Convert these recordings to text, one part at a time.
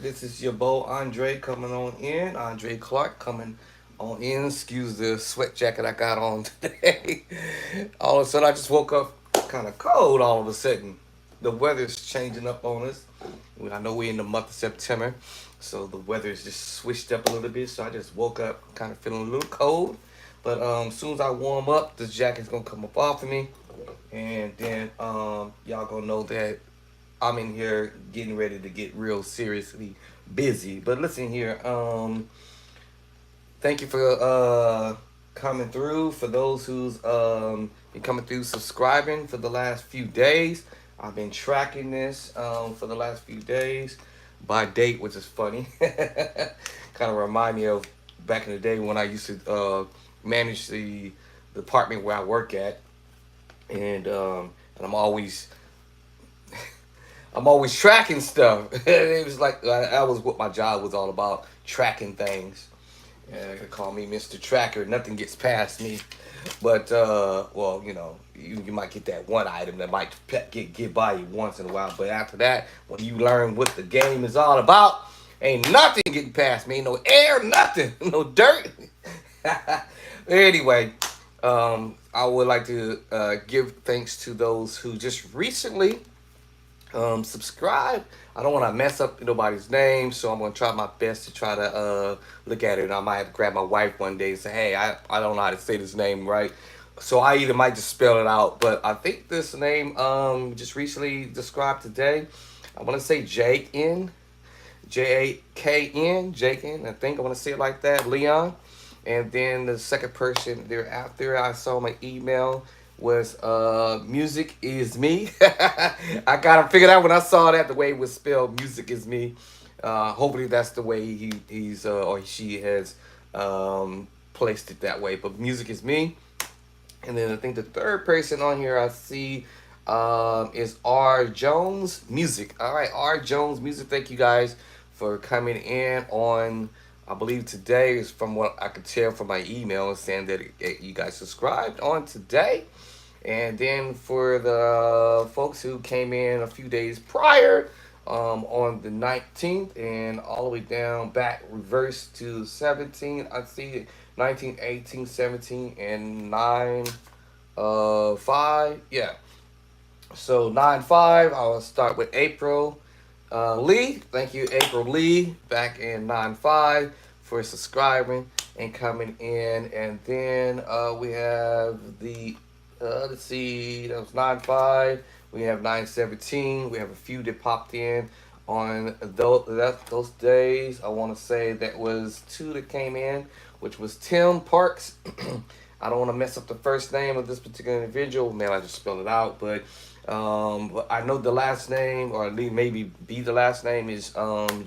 This is your boy Andre coming on in. Andre Clark coming on in. Excuse the sweat jacket I got on today. All of a sudden, I just woke up kind of cold. All of a sudden, the weather's changing up on us. I know we're in the month of September, so the weather is just switched up a little bit. So I just woke up kind of feeling a little cold. But as soon as I warm up, this jacket's gonna come up off of me, and then y'all gonna know that I'm in here getting ready to get real seriously busy. But listen here, thank you for coming through. For those who's been coming through, subscribing for the last few days. I've been tracking this for the last few days by date, which is funny. Kind of remind me of back in the day when I used to manage the department where I work at, and I'm always tracking stuff. It was like that was what my job was all about, tracking things. Yeah, they call me Mr. Tracker. Nothing gets past me. But well, you might get that one item that might get by you once in a while. But after that, when you learn what the game is all about, ain't nothing getting past me. No air, nothing, no dirt. Anyway, I would like to give thanks to those who just recently subscribe. I don't want to mess up nobody's name, so I'm gonna try my best to try to look at it. And I might have to grab my wife one day and say, "Hey, I don't know how to say this name right," so I either might just spell it out. But I think this name just recently described today. I want to say Jake N, Jakn, Jakin. I think I want to say it like that, Leon. And then the second person thereafter, I saw my email was music is me. I got to figure out when I saw that the way it was spelled music is me. Hopefully that's the way he's or she has placed it that way. But music is me. And then I think the third person on here I see is R Jones Music. All right, R Jones Music. Thank you guys for coming in on. I believe today is from what I could tell from my email saying that you guys subscribed on today. And then for the folks who came in a few days prior, on the 19th and all the way down back reverse to 17, I see 19, 18, 17, and 9, 5. Yeah. So 9-5, I'll start with April Lee. Thank you, April Lee, back in 9-5 for subscribing and coming in. And then we have the let's see, that was 9-5. We have 9-17. We have a few that popped in on those days. I want to say that was two that came in, which was Tim Parks. I don't want to mess up the first name of this particular individual. Man, I just spelled it out, but I know the last name, or at least maybe be the last name is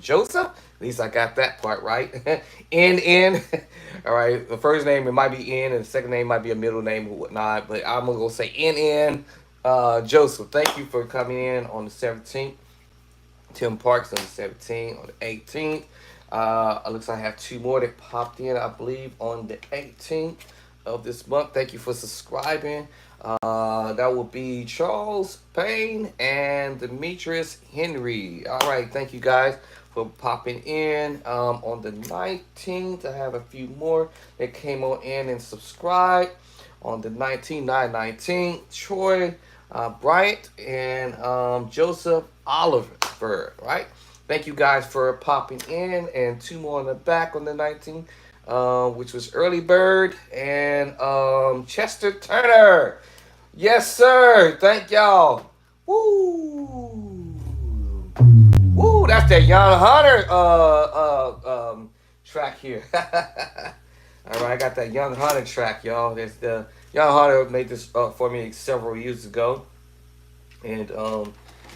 Joseph. At least I got that part right. N. All right, the first name it might be N, and the second name might be a middle name or whatnot. But I'm gonna go say N. Joseph. Thank you for coming in on the 17th. Tim Parks on the 17th, on the 18th. It looks like I have two more that popped in, I believe, on the 18th of this month. Thank you for subscribing. That will be Charles Payne and Demetrius Henry. All right, thank you guys for popping in. On the 19th, I have a few more that came on in and subscribed. On the 19th, 9/19, Troy Bryant and Joseph Oliver, right? Thank you guys for popping in, and two more on the back on the 19th, which was Early Bird and Chester Turner. Yes, sir. Thank y'all. Woo. Woo, that's that Young Hunter track here. All right, I got that Young Hunter track, y'all. There's the Young Hunter made this for me several years ago, and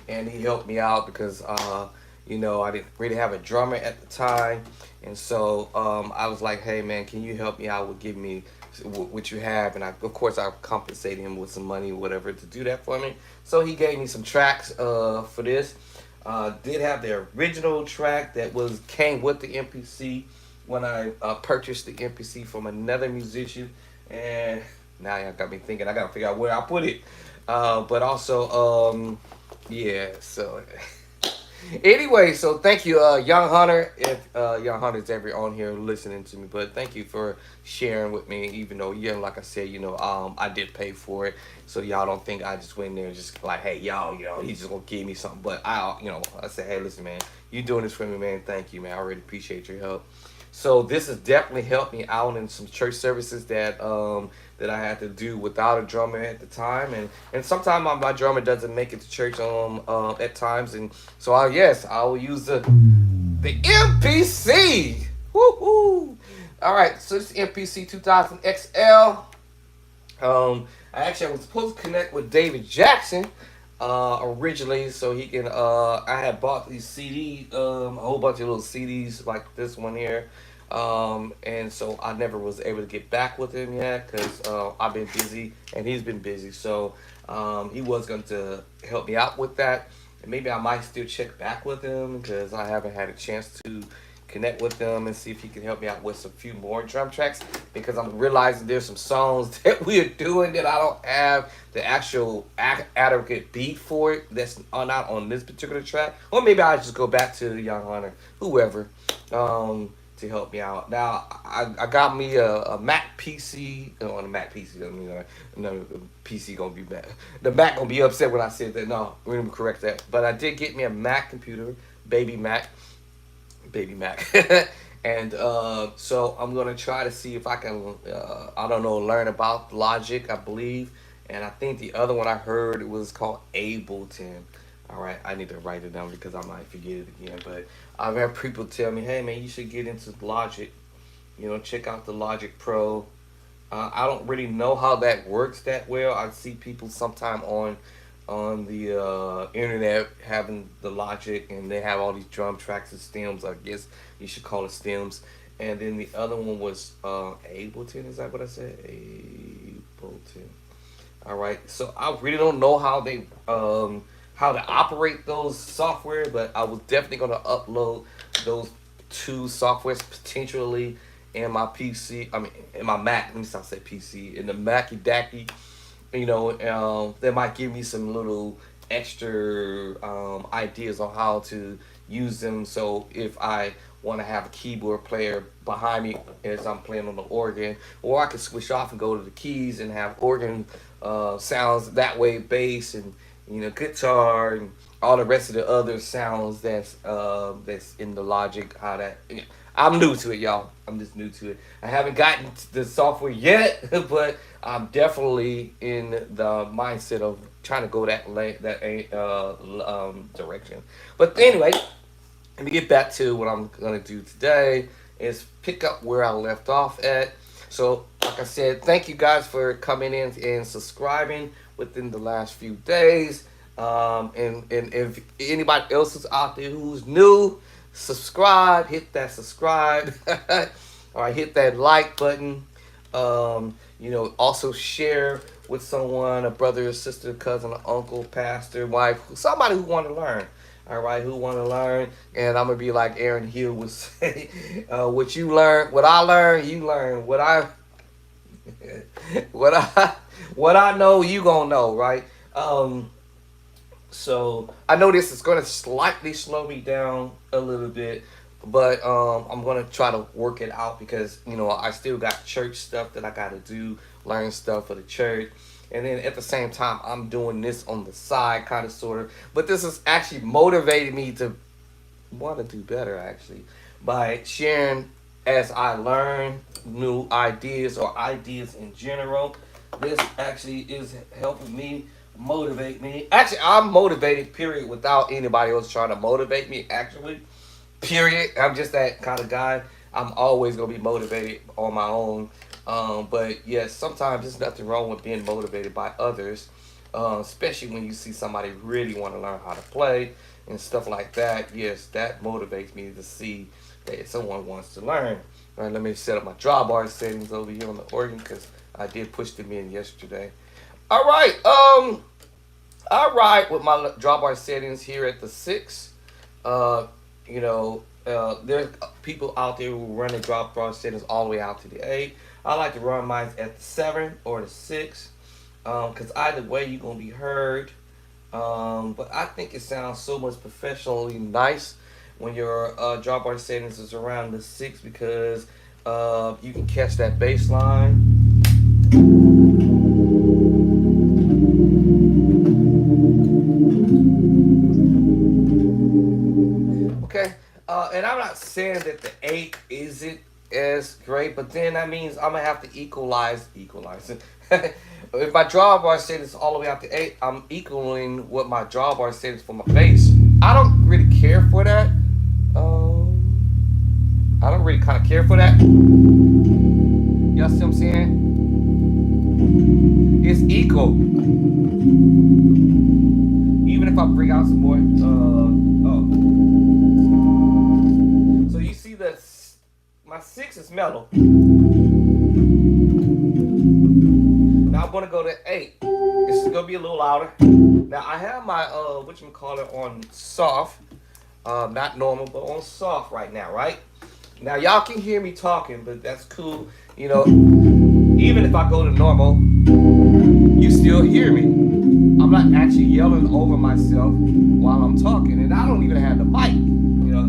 he helped me out because I didn't really have a drummer at the time, and so I was like, hey man, can you help me out with giving me what you have? And of course I compensated him with some money or whatever to do that for me. So he gave me some tracks for this. Did have the original track that was came with the MPC when I purchased the MPC from another musician, and now y'all got me thinking I gotta figure out where I put it. But also, yeah. So Anyway, so thank you, Young Hunter. If Young Hunter's ever on here listening to me, but thank you for sharing with me. Even though, yeah, like I said, I did pay for it, so y'all don't think I just went there and just like, hey, y'all, he's just gonna give me something. But I said, hey, listen, man, you doing this for me, man. Thank you, man. I really appreciate your help. So this has definitely helped me out in some church services that I had to do without a drummer at the time, and sometimes my drummer doesn't make it to church at times, and so I will use the MPC. Woohoo! All right, so this is MPC 2000 XL. I was supposed to connect with David Jackson originally, so he can. I had bought these CD, a whole bunch of little CDs like this one here, and so I never was able to get back with him yet because I've been busy and he's been busy. So he was going to help me out with that, and maybe I might still check back with him because I haven't had a chance to connect with them and see if he can help me out with some few more drum tracks because I'm realizing there's some songs that we are doing that I don't have the actual adequate beat for it that's not on this particular track, or maybe I just go back to the Young Hunter, whoever, to help me out. Now I got me a Mac PC on a Mac PC. I mean, no, the PC gonna be mad. The Mac gonna be upset when I said that. No, we're gonna correct that. But I did get me a Mac computer, baby Mac, baby Mac. And so I'm gonna try to see if I can, I don't know, learn about Logic, I believe, and I think the other one I heard it was called Ableton. All right, I need to write it down because I might forget it again. But I've had people tell me, "Hey man, you should get into Logic. Check out the Logic Pro." I don't really know how that works that well. I see people sometime on the internet having the Logic, and they have all these drum tracks and stems. I guess you should call it stems. And then the other one was Ableton. Is that what I said? Ableton. All right. So I really don't know how to operate those software, but I was definitely gonna upload those two softwares potentially in my PC. I mean, in my Mac. Let me stop saying PC. In the Mackie Dacky, that might give me some little extra ideas on how to use them. So if I want to have a keyboard player behind me as I'm playing on the organ, or I can switch off and go to the keys and have organ sounds that way, bass and guitar and all the rest of the other sounds that's in the Logic. How that I'm new to it, y'all. I'm just new to it. I haven't gotten to the software yet, but I'm definitely in the mindset of trying to go that direction. But anyway, let me get back to what I'm gonna do today. Is pick up where I left off at. So, like I said, thank you guys for coming in and subscribing within the last few days. And if anybody else is out there who's new, subscribe, hit that subscribe, or hit that like button. Also share with someone, a brother, sister, cousin, uncle, pastor, wife, somebody who want to learn. All right, who want to learn? And I'm gonna be like Aaron Hill would say, "What you learn, what I learn, you learn. What I, what I know, you gonna know, right?" So I know this is going to slightly slow me down a little bit, but I'm going to try to work it out because I still got church stuff that I got to do, learn stuff for the church, and then at the same time I'm doing this on the side, kind of sort of. But this has actually motivated me to want to do better actually by sharing as I learn new ideas or ideas in general. This actually is helping me motivate me. Actually, I'm motivated, period, without anybody else trying to motivate me, actually. Period. I'm just that kind of guy. I'm always going to be motivated on my own. But yes, sometimes there's nothing wrong with being motivated by others, especially when you see somebody really want to learn how to play and stuff like that. Yes, that motivates me to see that someone wants to learn. All right, let me set up my drawbar settings over here on the organ because I did push them in yesterday. All right, I ride with my drawbar settings here at the 6. There's people out there who run the drawbar settings all the way out to the 8. I like to run mine at the 7 or the 6, because either way you're gonna be heard. But I think it sounds so much professionally nice when your drawbar settings is around the 6 because you can catch that bass line. Okay, and I'm not saying that the 8 isn't as great, but then that means I'm gonna have to equalize it. If my drawbar settings all the way out to 8, I'm equaling what my drawbar settings for my bass. I don't really care for that. I don't really kind of care for that. Y'all see what I'm saying? It's equal. Even if I bring out some more. So you see that my 6 is mellow. Now I'm gonna go to 8. This is gonna be a little louder. Now I have my whatchamacallit on soft. Not normal, but on soft right now, right? Now y'all can hear me talking, but that's cool. You know, even if I go to normal, you still hear me. I'm not actually yelling over myself while I'm talking, and I don't even have the mic, you know.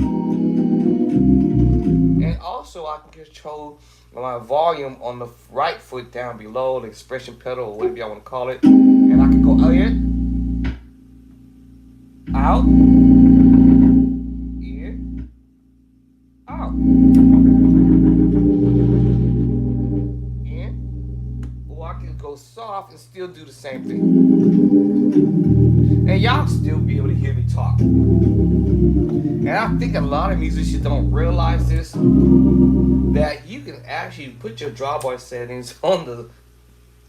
And also, I can control my volume on the right foot down below, the expression pedal, or whatever y'all want to call it. And I can go in, out, in, out. Or I can go soft and still do the same thing. And y'all still be able to hear me talk. And I think a lot of musicians don't realize this, that you can actually put your drawbar settings on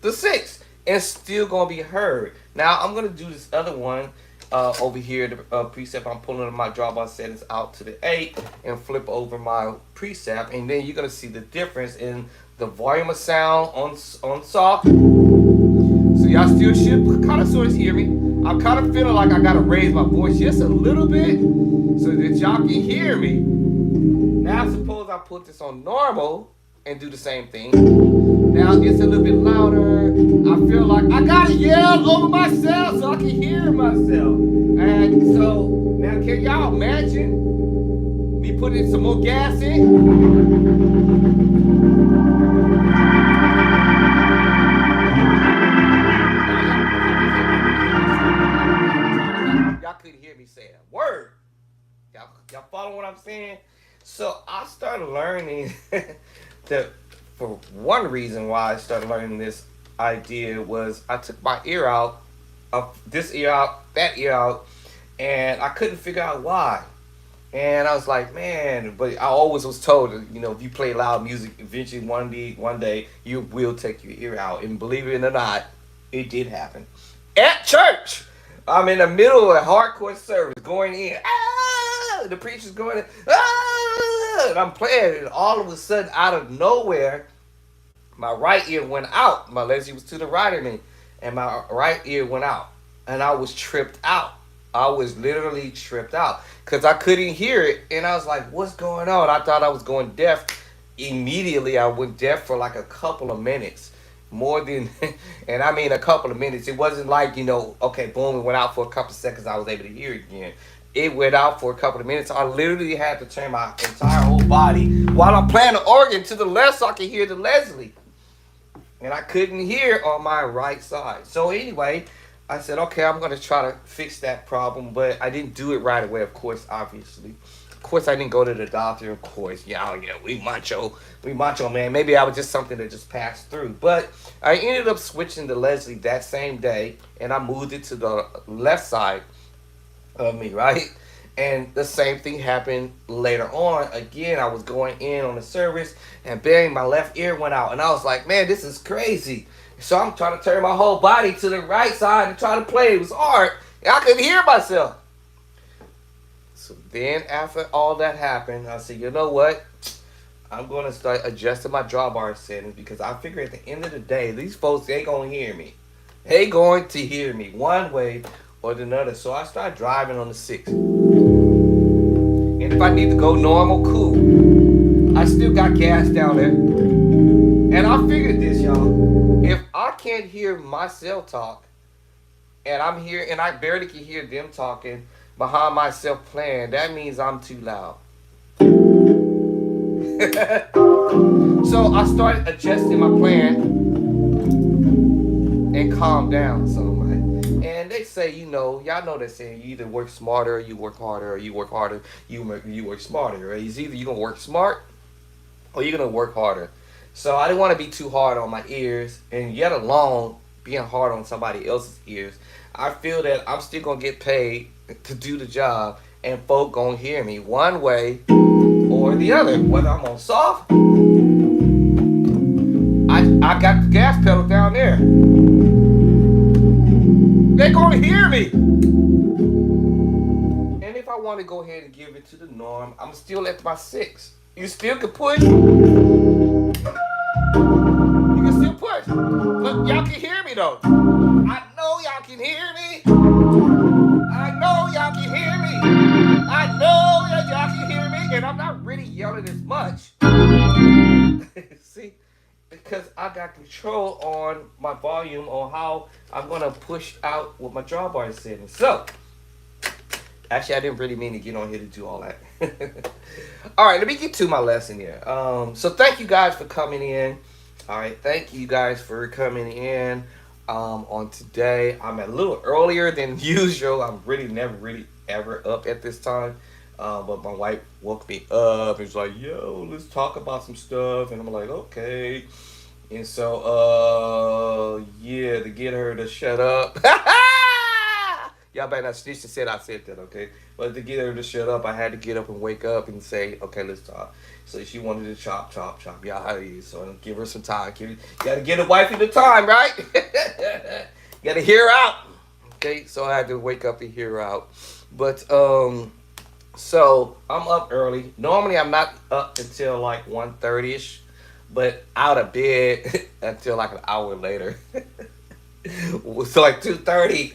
the 6 and still gonna be heard. Now I'm gonna do this other one over here, the preset. I'm pulling my drawbar settings out to the 8 and flip over my preset, and then you're gonna see the difference in the volume of sound on soft. So y'all still should kind of sort of hear me. I'm kind of feeling like I gotta raise my voice just a little bit so that y'all can hear me. Now suppose I put this on normal and do the same thing. Now it's a little bit louder. I feel like I gotta yell over myself so I can hear myself. And so now can y'all imagine me putting some more gas in? Y'all couldn't hear me say a word. Y'all follow what I'm saying? So I started learning that for one reason why I started learning this idea was I took my ear out, this ear out, that ear out, and I couldn't figure out why. And I was like, man, but I always was told, you know, if you play loud music, eventually one day you will take your ear out. And believe it or not, it did happen. At church! I'm in the middle of a hardcore service going in. The preacher's going in. And I'm playing, and all of a sudden, out of nowhere, my right ear went out. My left ear was to the right of me, and my right ear went out. And I was tripped out. I was literally tripped out because I couldn't hear it. And I was like, what's going on? I thought I was going deaf. Immediately, I went deaf for like a couple of minutes. More than, and I mean a couple of minutes. It wasn't like, you know, okay, boom, it went out for a couple of seconds. I was able to hear it again. It went out for a couple of minutes. I literally had to turn my entire whole body while I'm playing the organ to the left so I could hear the Leslie. And I couldn't hear on my right side. So anyway, I said, okay, I'm going to try to fix that problem. But I didn't do it right away, of course, obviously. Of course, I didn't go to the doctor, of course. Yeah, we macho, man. Maybe I was just something that just passed through. But I ended up switching to Leslie that same day, and I moved it to the left side of me, right? And the same thing happened later on. Again, I was going in on the service, and bang, my left ear went out. And I was like, man, this is crazy. So I'm trying to turn my whole body to the right side and try to play. It was hard, and I couldn't hear myself. So then after all that happened, I said, you know what? I'm going to start adjusting my drawbar settings because I figure at the end of the day, these folks, they going to hear me. They going to hear me one way or another. So I start driving on the 6. And if I need to go normal, cool. I still got gas down there. And I figured this, y'all. If I can't hear myself talk, and I'm here and I barely can hear them talking behind myself playing, that means I'm too loud. So I started adjusting my plan and calm down some, right? And they say, y'all know that saying, you either work smarter or you work harder, or you work harder, you work smarter, right? It's either you're gonna work smart or you're gonna work harder. So I didn't want to be too hard on my ears, and yet alone being hard on somebody else's ears. I feel that I'm still gonna get paid to do the job, and folk gonna hear me one way or the other. Whether I'm on soft, I got the gas pedal down there. They're gonna hear me. And if I want to go ahead and give it to the norm, I'm still at my 6. You still can push. You can still push. But y'all can hear me though. I know y'all can hear me. I know y'all can hear me. I know that y'all can hear me. And I'm not really yelling as much. See? Because I got control on my volume on how I'm going to push out with my drawbar settings. So, actually, I didn't really mean to get on here to do all that. All right, let me get to my lesson here. So thank you guys for coming in. All right, thank you guys for coming in on today. I'm a little earlier than usual. I'm really never really ever up at this time. But my wife woke me up and was like, yo, let's talk about some stuff. And I'm like, okay. And so, yeah, to get her to shut up. Y'all better not snitch and said I said that, okay? But to get her to shut up, I had to get up and wake up and say, okay, let's talk. So she wanted to chop. Y'all how it is. So I'll give her some time. Gotta get a wifey the time, right? Gotta hear her out. Okay, so I had to wake up and hear her out. But, so I'm up early. Normally I'm not up until like 1:30ish, but out of bed until like an hour later. So like 2:30.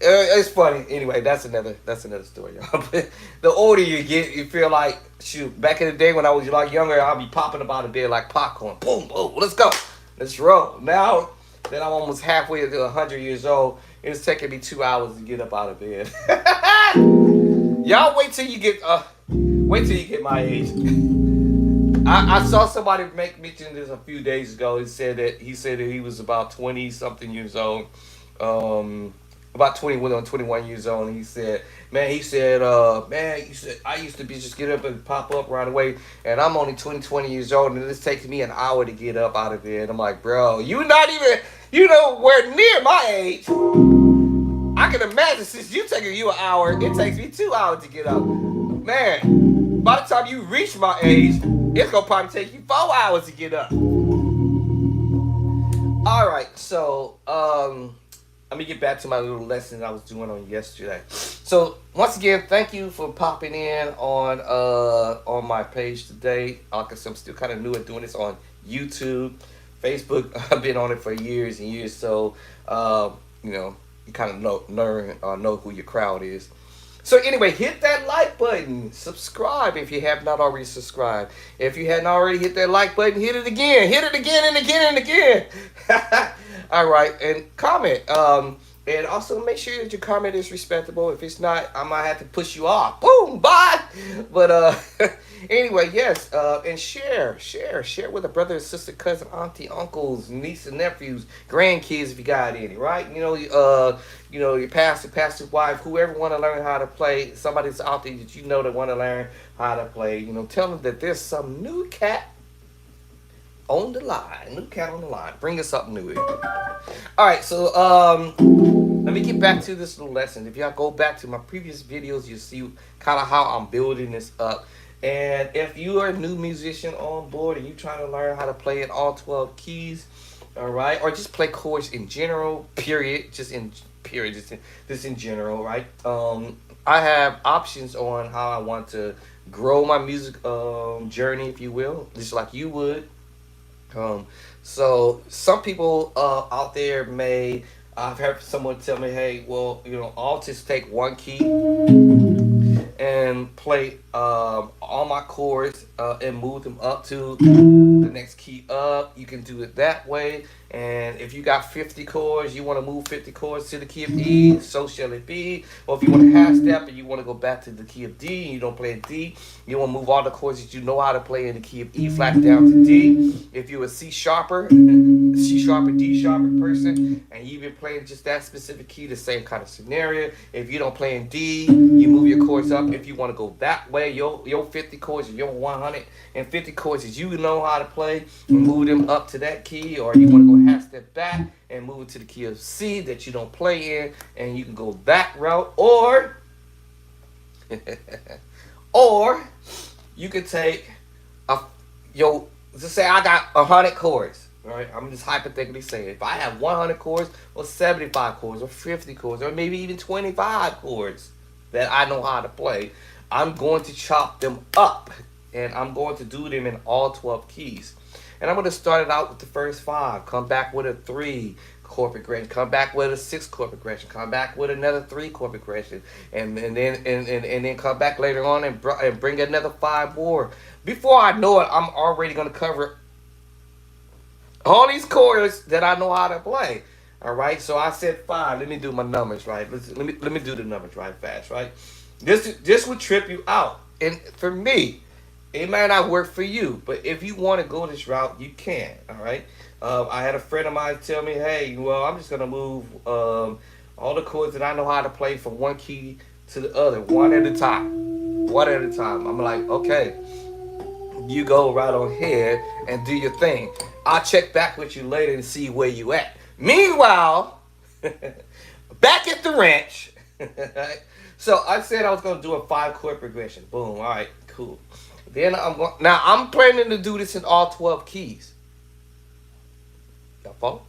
It's funny. Anyway, that's another story, y'all. But the older you get, you feel like, shoot, back in the day when I was like younger, I'll be popping up out of bed like popcorn. Boom, boom, let's go. Let's roll. Now that I'm almost halfway to 100 years old, it's taking me 2 hours to get up out of bed. Y'all wait till you get my age. I saw somebody make mention this a few days ago. He said that he was about 20 something years old. About 21 years old, and he said, man, I used to be just get up and pop up right away, and I'm only 20 years old, and this takes me an hour to get up out of bed. I'm like, bro, you not even, nowhere near my age. I can imagine since you taking you an hour, it takes me 2 hours to get up. Man, by the time you reach my age, it's gonna probably take you 4 hours to get up. All right, so let me get back to my little lesson I was doing on yesterday. So once again, thank you for popping in on my page today. Because I'm still kind of new at doing this on YouTube, Facebook. I've been on it for years and years, so you kind of know who your crowd is. So anyway, hit that like button. Subscribe if you have not already subscribed. If you hadn't already hit that like button, hit it again. Hit it again and again and again. All right, and comment. And also make sure that your comment is respectable. If it's not, I might have to push you off. Boom, bye. But anyway, yes. And share with a brother, sister, cousin, auntie, uncles, niece and nephews, grandkids if you got any, right? Your pastor, wife, whoever want to learn how to play. Somebody's out there that that want to learn how to play. Tell them that there's some new cat on the line. New cat on the line. Bring us something new. All right, so let me get back to this little lesson. If y'all go back to my previous videos, you'll see kind of how I'm building this up. And if you are a new musician on board and you're trying to learn how to play in all 12 keys, all right, or just play chords in general, just in general, right? I have options on how I want to grow my music journey, if you will, just like you would. So some people out there I've heard someone tell me, hey, well, I'll just take one key and play all my chords and move them up to the next key up. You can do it that way. And if you got 50 chords, you want to move 50 chords to the key of E, so shall it be. Or if you want to half step and you want to go back to the key of D and you don't play a D, you want to move all the chords that you know how to play in the key of E flat down to D. If you're a C sharper, C sharper, D sharper person, and you've been playing just that specific key, the same kind of scenario. If you don't play in D, you move your chords up. If you want to go that way, your 50 chords and your 150 chords that you know how to play, move them up to that key. Or you want to go half step back and move it to the key of C that you don't play in, and you can go that route. Or you could take just say I got 100 chords. All right, I'm just hypothetically saying if I have 100 chords or 75 chords or 50 chords or maybe even 25 chords that I know how to play, I'm going to chop them up and I'm going to do them in all 12 keys. And I'm going to start it out with the first 5, come back with a 3 chord progression, come back with a 6 chord progression, come back with another 3 chord progression, and then come back later on and bring another 5 more. Before I know it, I'm already going to cover all these chords that I know how to play. All right, so I said 5. Let me do my numbers right. Let me do the numbers right fast. Right, this would trip you out, and for me, it might not work for you. But if you want to go this route, you can. All right. I had a friend of mine tell me, "Hey, well, I'm just gonna move all the chords that I know how to play from one key to the other, one at a time, one at a time." I'm like, "Okay, you go right on ahead and do your thing. I'll check back with you later and see where you at." Meanwhile, back at the ranch. So I said I was gonna do a 5 chord progression. Boom. All right, cool. Then I'm planning to do this in all 12 keys. Y'all follow?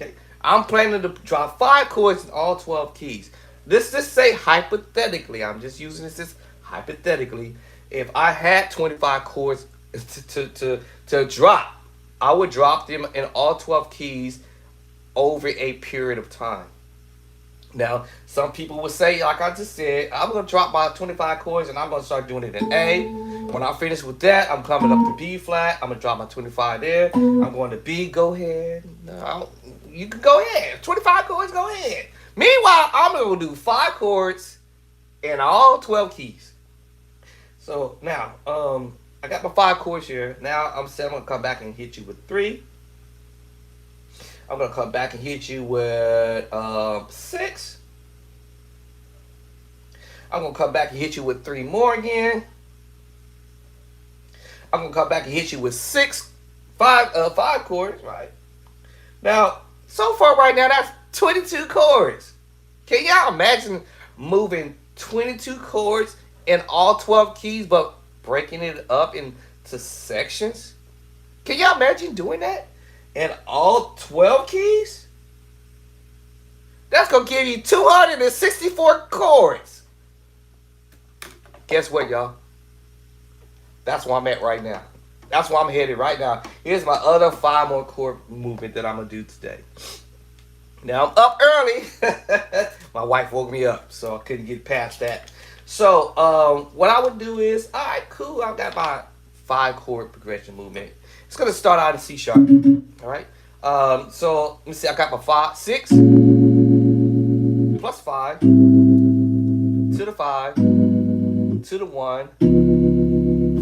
Okay. I'm planning to drop 5 chords in all 12 keys. Let's just say hypothetically, I'm just using this as hypothetically. If I had 25 chords to drop, I would drop them in all 12 keys over a period of time. Now, some people would say, like I just said, I'm going to drop my 25 chords and I'm going to start doing it in A. When I finish with that, I'm coming up to B flat. I'm going to drop my 25 there. I'm going to B. Go ahead. No, you can go ahead. 25 chords, go ahead. Meanwhile, I'm going to do 5 chords in all 12 keys. So now, I got my 5 chords here. Now, I'm going to come back and hit you with 3. I'm going to come back and hit you with 6. I'm going to come back and hit you with 3 more again. I'm going to come back and hit you with 5 chords, right? Now, so far right now, that's 22 chords. Can y'all imagine moving 22 chords in all 12 keys, but breaking it up into sections? Can y'all imagine doing that? In all 12 keys? That's going to give you 264 chords. Guess what, y'all? That's where I'm at right now. That's where I'm headed right now. Here's my other 5 more chord movement that I'm going to do today. Now, I'm up early. My wife woke me up, so I couldn't get past that. So, what I would do is, all right, cool. I've got my 5 chord progression movement. It's going to start out in C sharp. All right. So let me see. I got my 6 plus 5 to the 5 to the 1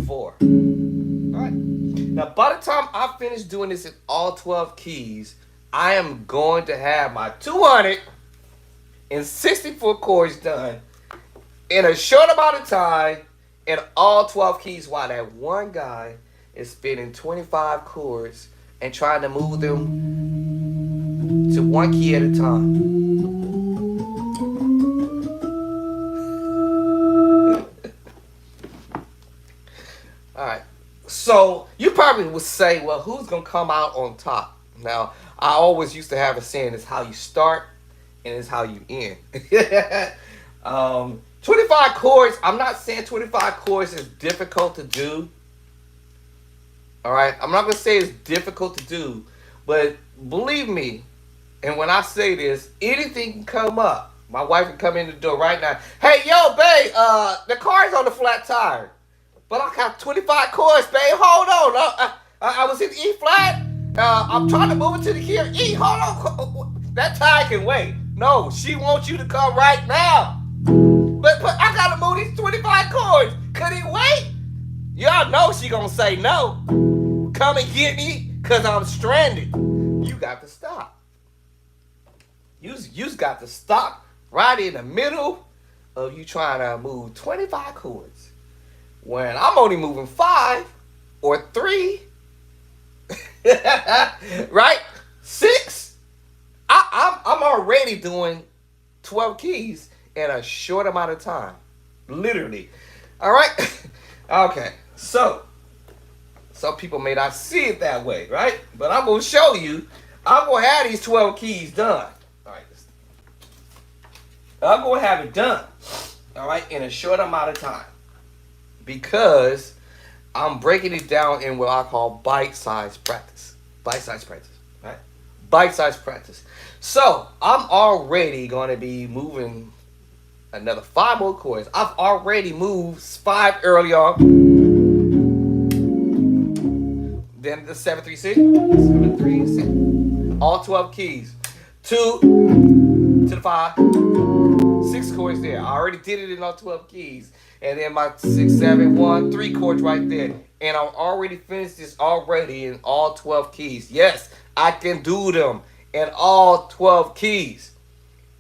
4. All right. Now, by the time I finish doing this in all 12 keys, I am going to have my 264 chords done in a short amount of time in all 12 keys, while that one guy is spinning 25 chords and trying to move them to one key at a time. All right. So you probably would say, well, who's going to come out on top? Now, I always used to have a saying, it's how you start and it's how you end. 25 chords, I'm not saying 25 chords is difficult to do. All right, I'm not going to say it's difficult to do, but believe me, and when I say this, anything can come up. My wife can come in the door right now. Hey, yo, babe, the car's on the flat tire. But I got 25 chords, babe. Hold on. I was in E flat. I'm trying to move it to the key of E. Hold on. That tie can wait. No, she wants you to come right now. But I gotta move these 25 chords. Could he wait? Y'all know she gonna say no. Come and get me, cause I'm stranded. You got to stop. You's got to stop right in the middle of you trying to move 25 chords. When I'm only moving 5 or 3, right? 6. I'm already doing 12 keys in a short amount of time. Literally. All right? Okay. So, some people may not see it that way, right? But I'm going to show you. I'm going to have these 12 keys done. All right. I'm going to have it done. All right? In a short amount of time. Because I'm breaking it down in what I call bite-sized practice. Bite-sized practice. Right? Bite-sized practice. So, I'm already going to be moving another 5 more chords. I've already moved 5 early on. Then the 7 3 6, 7 3 6, all 12 keys. 2 to the 5, 6 chords there. I already did it in all 12 keys, and then my 6 7 1 3 chords right there. And I already finished this already in all 12 keys. Yes, I can do them in all 12 keys.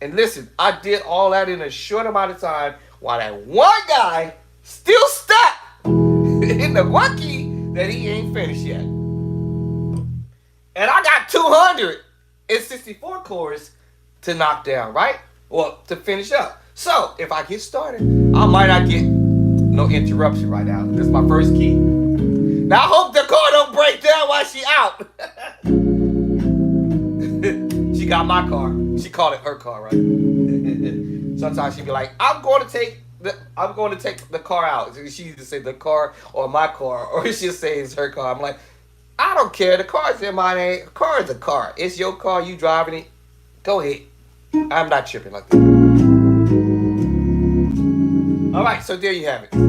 And listen, I did all that in a short amount of time, while that one guy still stuck in the one key that he ain't finished yet. And I got 264 chords to knock down, right? Well, to finish up. So, if I get started, I might not get no interruption right now. This is my first key. Now, I hope the car don't break down while she out. She got my car. She called it her car, right? Sometimes she be like, I'm going to take the car out. She either say the car or my car, or she'll say it's her car. I'm like, I don't care. The car's in my name. A car is a car. It's your car. You driving it. Go ahead. I'm not tripping like that. All right, so there you have it. In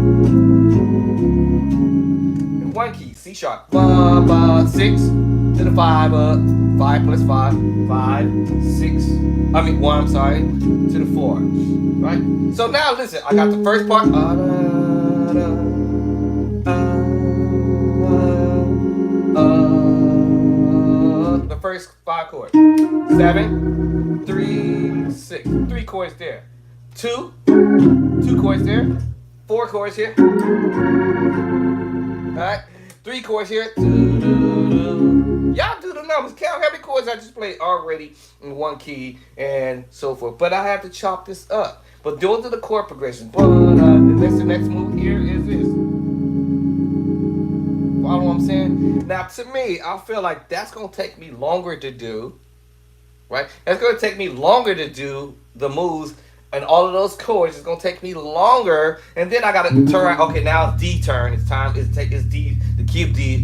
one key, C sharp. 6 to the 5. 5 plus 5. 5, 6. 1, I'm sorry. To the 4. Right? So now listen, I got the first part. The first 5 chords. 7, 3, 6. 3 chords there. 2 chords there. 4 chords here. Alright. 3 chords here. Y'all do the numbers. Count how many chords I just played already in one key and so forth. But I have to chop this up. But those are the chord progressions. But the next move here is this. Follow what I'm saying? Now, to me, I feel like that's going to take me longer to do. Right? That's going to take me longer to do the moves. And all of those chords is gonna take me longer, and then I gotta turn. Okay, now it's D turn. It's time. It's D. The key of D.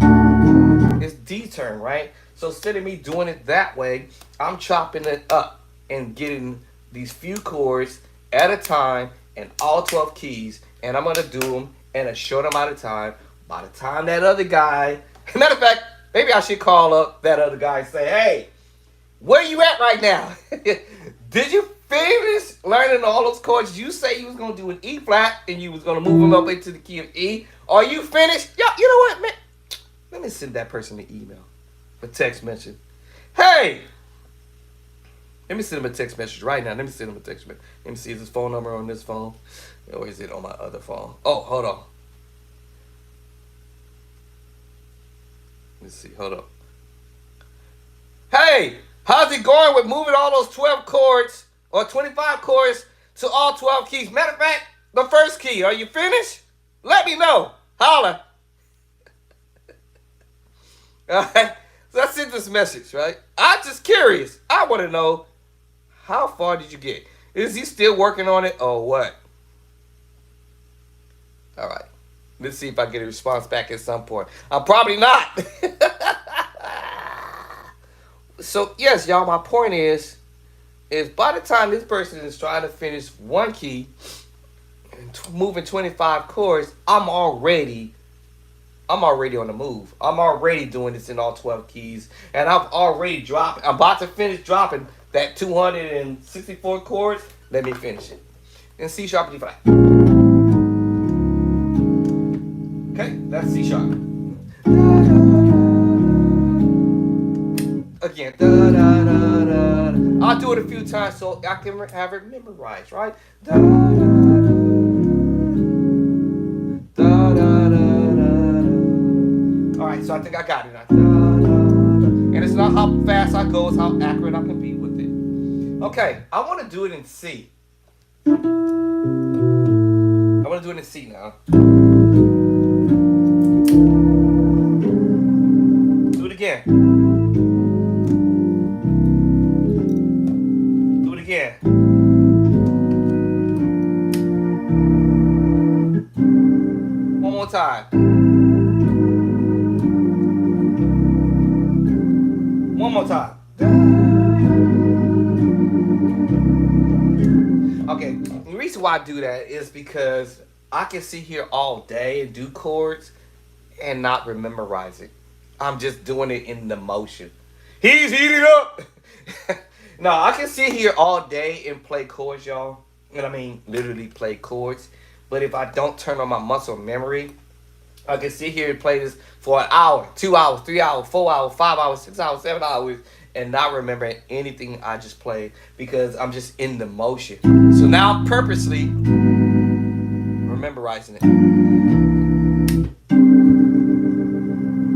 It's D turn, right? So instead of me doing it that way, I'm chopping it up and getting these few chords at a time in all 12 keys, and I'm gonna do them in a short amount of time. By the time that other guy, matter of fact, maybe I should call up that other guy and say, "Hey, where you at right now? Did you finish learning all those chords you say you was going to do in E flat and you was going to move them up into the key of E? Are you finished?" Yo, you know what, man? Let me send that person an email, a text message. Hey! Let me send him a text message right now. Let me send him a text message. Let me see, is his phone number on this phone? Or is it on my other phone? Oh, hold on. Let's see, hold up. Hey! How's it going with moving all those 12 chords or 25 chords to all 12 keys? Matter of fact, the first key, are you finished? Let me know. Holla. All right. So I sent this message, right? I'm just curious. I want to know, how far did you get? Is he still working on it or what? All right. Let's see if I get a response back at some point. I'm probably not. So, yes, y'all, my point is by the time this person is trying to finish one key, moving 25 chords, I'm already on the move. I'm already doing this in all 12 keys. And I've already dropped, I'm about to finish dropping that 264 chords. Let me finish it. In C sharp and D flat. Okay, that's C sharp. Again. Da, da, da, da. I'll do it a few times so I can have it memorized, right? Da, da, da, da, da. All right, so I think I got it now. Da, da, da. And it's not how fast I go, it's how accurate I can be with it. Okay, I want to do it in C. I want to do it in C now. Do it again. Do it again. One more time. One more time. Okay, the reason why I do that is because I can sit here all day and do chords and not memorize it. I'm just doing it in the motion. He's heating up. No, I can sit here all day and play chords, y'all. And I mean, literally play chords. But if I don't turn on my muscle memory, I can sit here and play this for an hour, 2 hours, 3 hours, 4 hours, 5 hours, 6 hours, 7 hours, and not remember anything I just played because I'm just in the motion. So now I'm purposely memorizing it.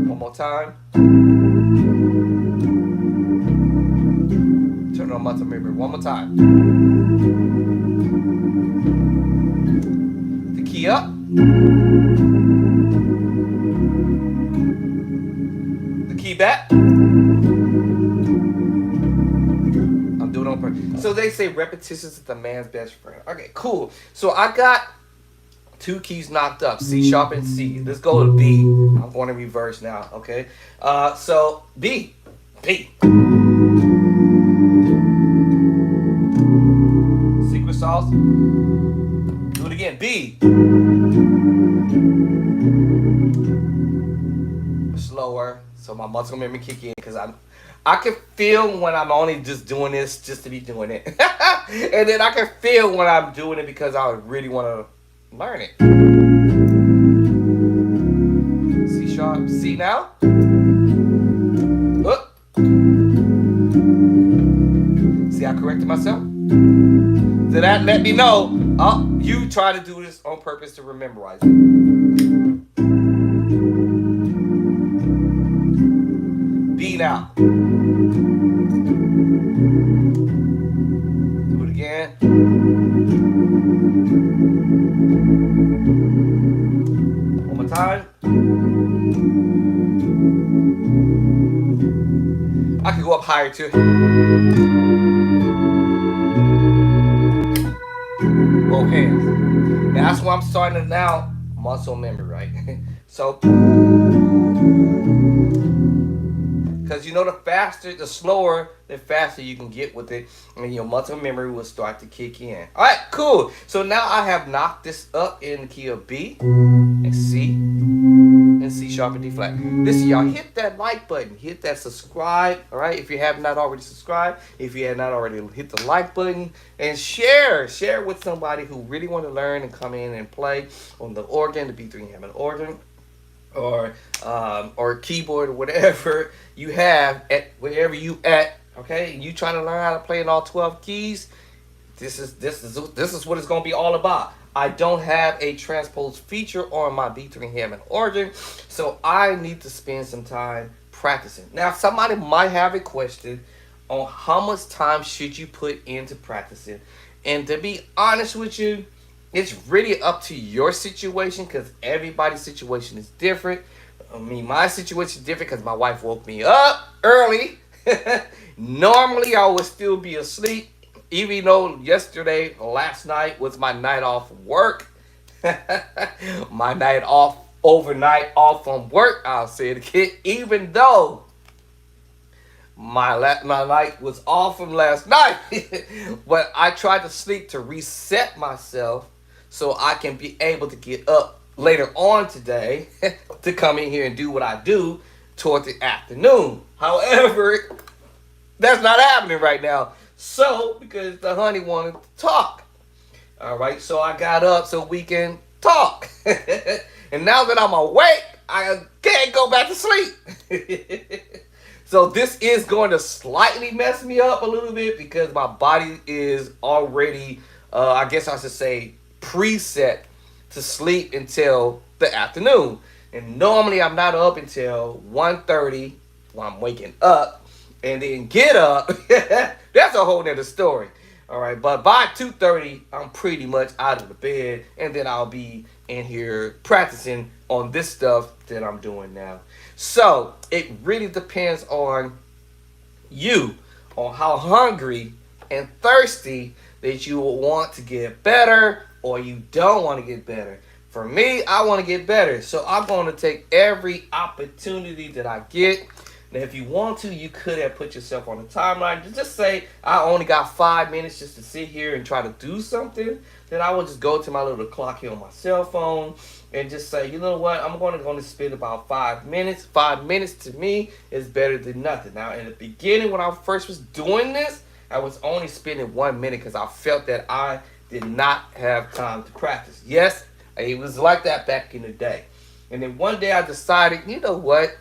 One more time. Turn on muscle memory one more time. The key up. The key back. I'm doing it on purpose. So they say repetition is the man's best friend. Okay, cool. So I got 2 keys knocked up, C sharp and C. Let's go to B. I'm going to reverse now, okay? So B. Secret sauce. Do it again, B. Slower, so my muscle memory kick in because I can feel when I'm only just doing this just to be doing it. And then I can feel when I'm doing it because I really want to learn it. C sharp, C now. Look. See, I corrected myself. Did that let me know? You try to do this on purpose to memorize it. B now. Do it again. One more time. I could go up higher too. Both hands. Now that's why I'm starting to now muscle memory, right? So, because you know the faster, the slower, the faster you can get with it, and your muscle memory will start to kick in. All right, cool. So now I have knocked this up in the key of B and C and C sharp and D flat. Listen, y'all, hit that like button, hit that subscribe. All right, if you have not already subscribed, if you have not already hit the like button, and share with somebody who really want to learn and come in and play on the organ, the B3 Hammond Organ, or keyboard or whatever you have at wherever you at. Okay, you trying to learn how to play in all 12 keys. This is what it's gonna be all about. I don't have a transpose feature on my B3 Hammond Organ, so I need to spend some time practicing. Now, somebody might have a question on how much time should you put into practicing, and to be honest with you, it's really up to your situation because everybody's situation is different. I mean, my situation is different because my wife woke me up early. Normally, I would still be asleep, even though last night was my night off work. My night off, overnight off from work, I'll say it again, even though my night was off from last night. But I tried to sleep to reset myself so I can be able to get up later on today to come in here and do what I do toward the afternoon. However, that's not happening right now. So, because the honey wanted to talk. All right, so I got up so we can talk. And now that I'm awake, I can't go back to sleep. So this is going to slightly mess me up a little bit because my body is already, I guess I should say, preset to sleep until the afternoon. And normally I'm not up until 1:30 when I'm waking up, and then get up. That's a whole nother story. All right, but by 2:30, I'm pretty much out of the bed, and then I'll be in here practicing on this stuff that I'm doing now. So it really depends on you, on how hungry and thirsty that you want to get better or you don't want to get better. For me, I want to get better, so I'm going to take every opportunity that I get. Now, if you want to, you could have put yourself on a timeline. Just say, I only got 5 minutes just to sit here and try to do something. Then I will just go to my little clock here on my cell phone and just say, you know what, I'm going to spend about 5 minutes. 5 minutes to me is better than nothing. Now, in the beginning, when I first was doing this, I was only spending 1 minute because I felt that I did not have time to practice. Yes, it was like that back in the day. And then one day I decided, you know what?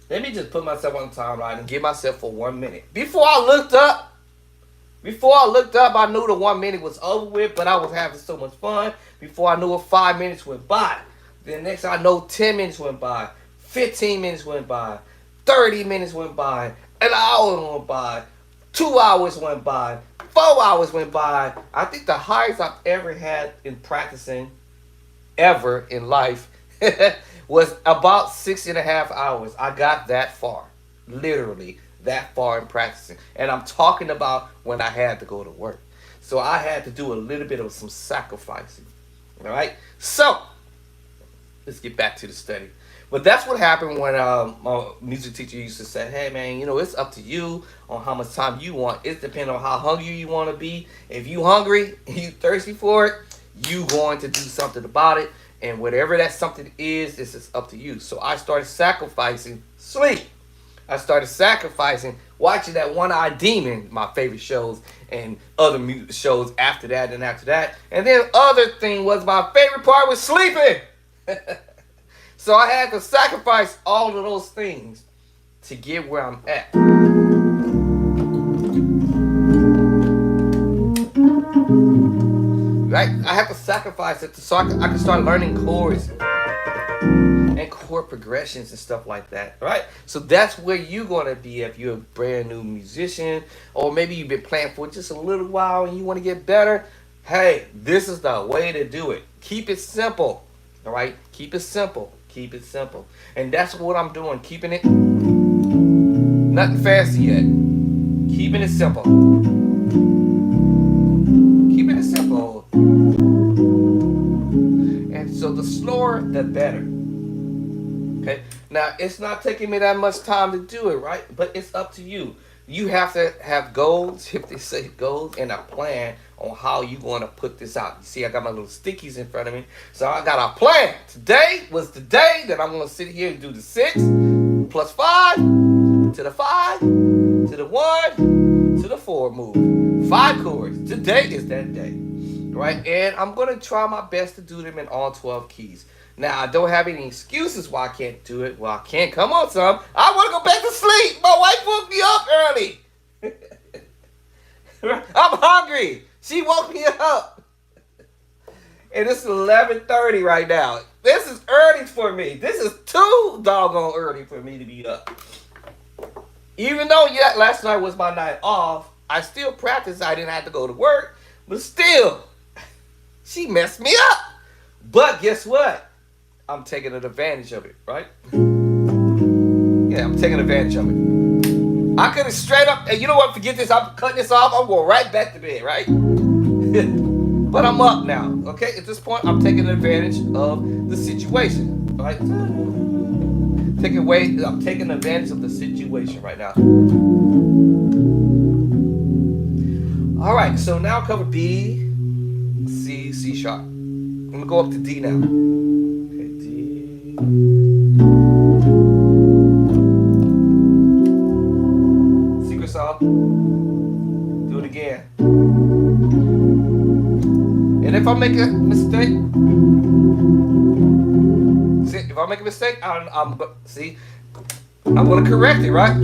Let me just put myself on the timeline and give myself for 1 minute. Before I looked up, I knew the 1 minute was over with, but I was having so much fun. Before I knew it, 5 minutes went by. Then next I know, 10 minutes went by, 15 minutes went by, 30 minutes went by, an hour went by, 2 hours went by, 4 hours went by. I think the highest I've ever had in practicing ever in life was about 6.5 hours. I got that far, literally that far in practicing. And I'm talking about when I had to go to work. So I had to do a little bit of some sacrificing. All right. So let's get back to the study. But that's what happened when my music teacher used to say, hey, man, you know, it's up to you on how much time you want. It depends on how hungry you want to be. If you hungry and you thirsty for it, you going to do something about it. And whatever that something is, this is up to you. So I started sacrificing sleep. I started sacrificing watching that One-Eyed Demon, my favorite shows, and other shows after that and after that. And then other thing was my favorite part was sleeping. So I had to sacrifice all of those things to get where I'm at. Right? I have to sacrifice it so I can start learning chords and chord progressions and stuff like that. Right? So that's where you're going to be if you're a brand new musician, or maybe you've been playing for just a little while and you want to get better. Hey, this is the way to do it. Keep it simple. All right? Keep it simple. Keep it simple. And that's what I'm doing. Keeping it nothing fancy yet. Keeping it simple. Keeping it simple. And so the slower, the better. Okay? Now, it's not taking me that much time to do it, right? But it's up to you. You have to have goals, if they say goals, and a plan on how you're going to put this out. You see, I got my little stickies in front of me. So I got a plan. Today was the day that I'm going to sit here and do the 6 plus 5 to the 5 to the 1 to the 4 move. 5 chords. Today is that day. Right? And I'm going to try my best to do them in all 12 keys. Now, I don't have any excuses why I can't do it. Well, I can't. Come on, son. I want to go back to sleep. My wife woke me up early. I'm hungry. She woke me up. And it's 11:30 right now. This is early for me. This is too doggone early for me to be up. Even though last night was my night off, I still practiced. I didn't have to go to work. But still, she messed me up. But guess what? I'm taking advantage of it, right? Yeah, I'm taking advantage of it. I could have straight up, and you know what, forget this, I'm cutting this off, I'm going right back to bed, right? But I'm up now, okay? At this point, I'm taking advantage of the situation, right? I'm taking advantage of the situation right now. All right, so now cover B, C sharp. I'm gonna go up to D now. Okay, D. Secret sauce. Do it again. And if I make a mistake, see, if I make a mistake, I'm gonna correct it, right?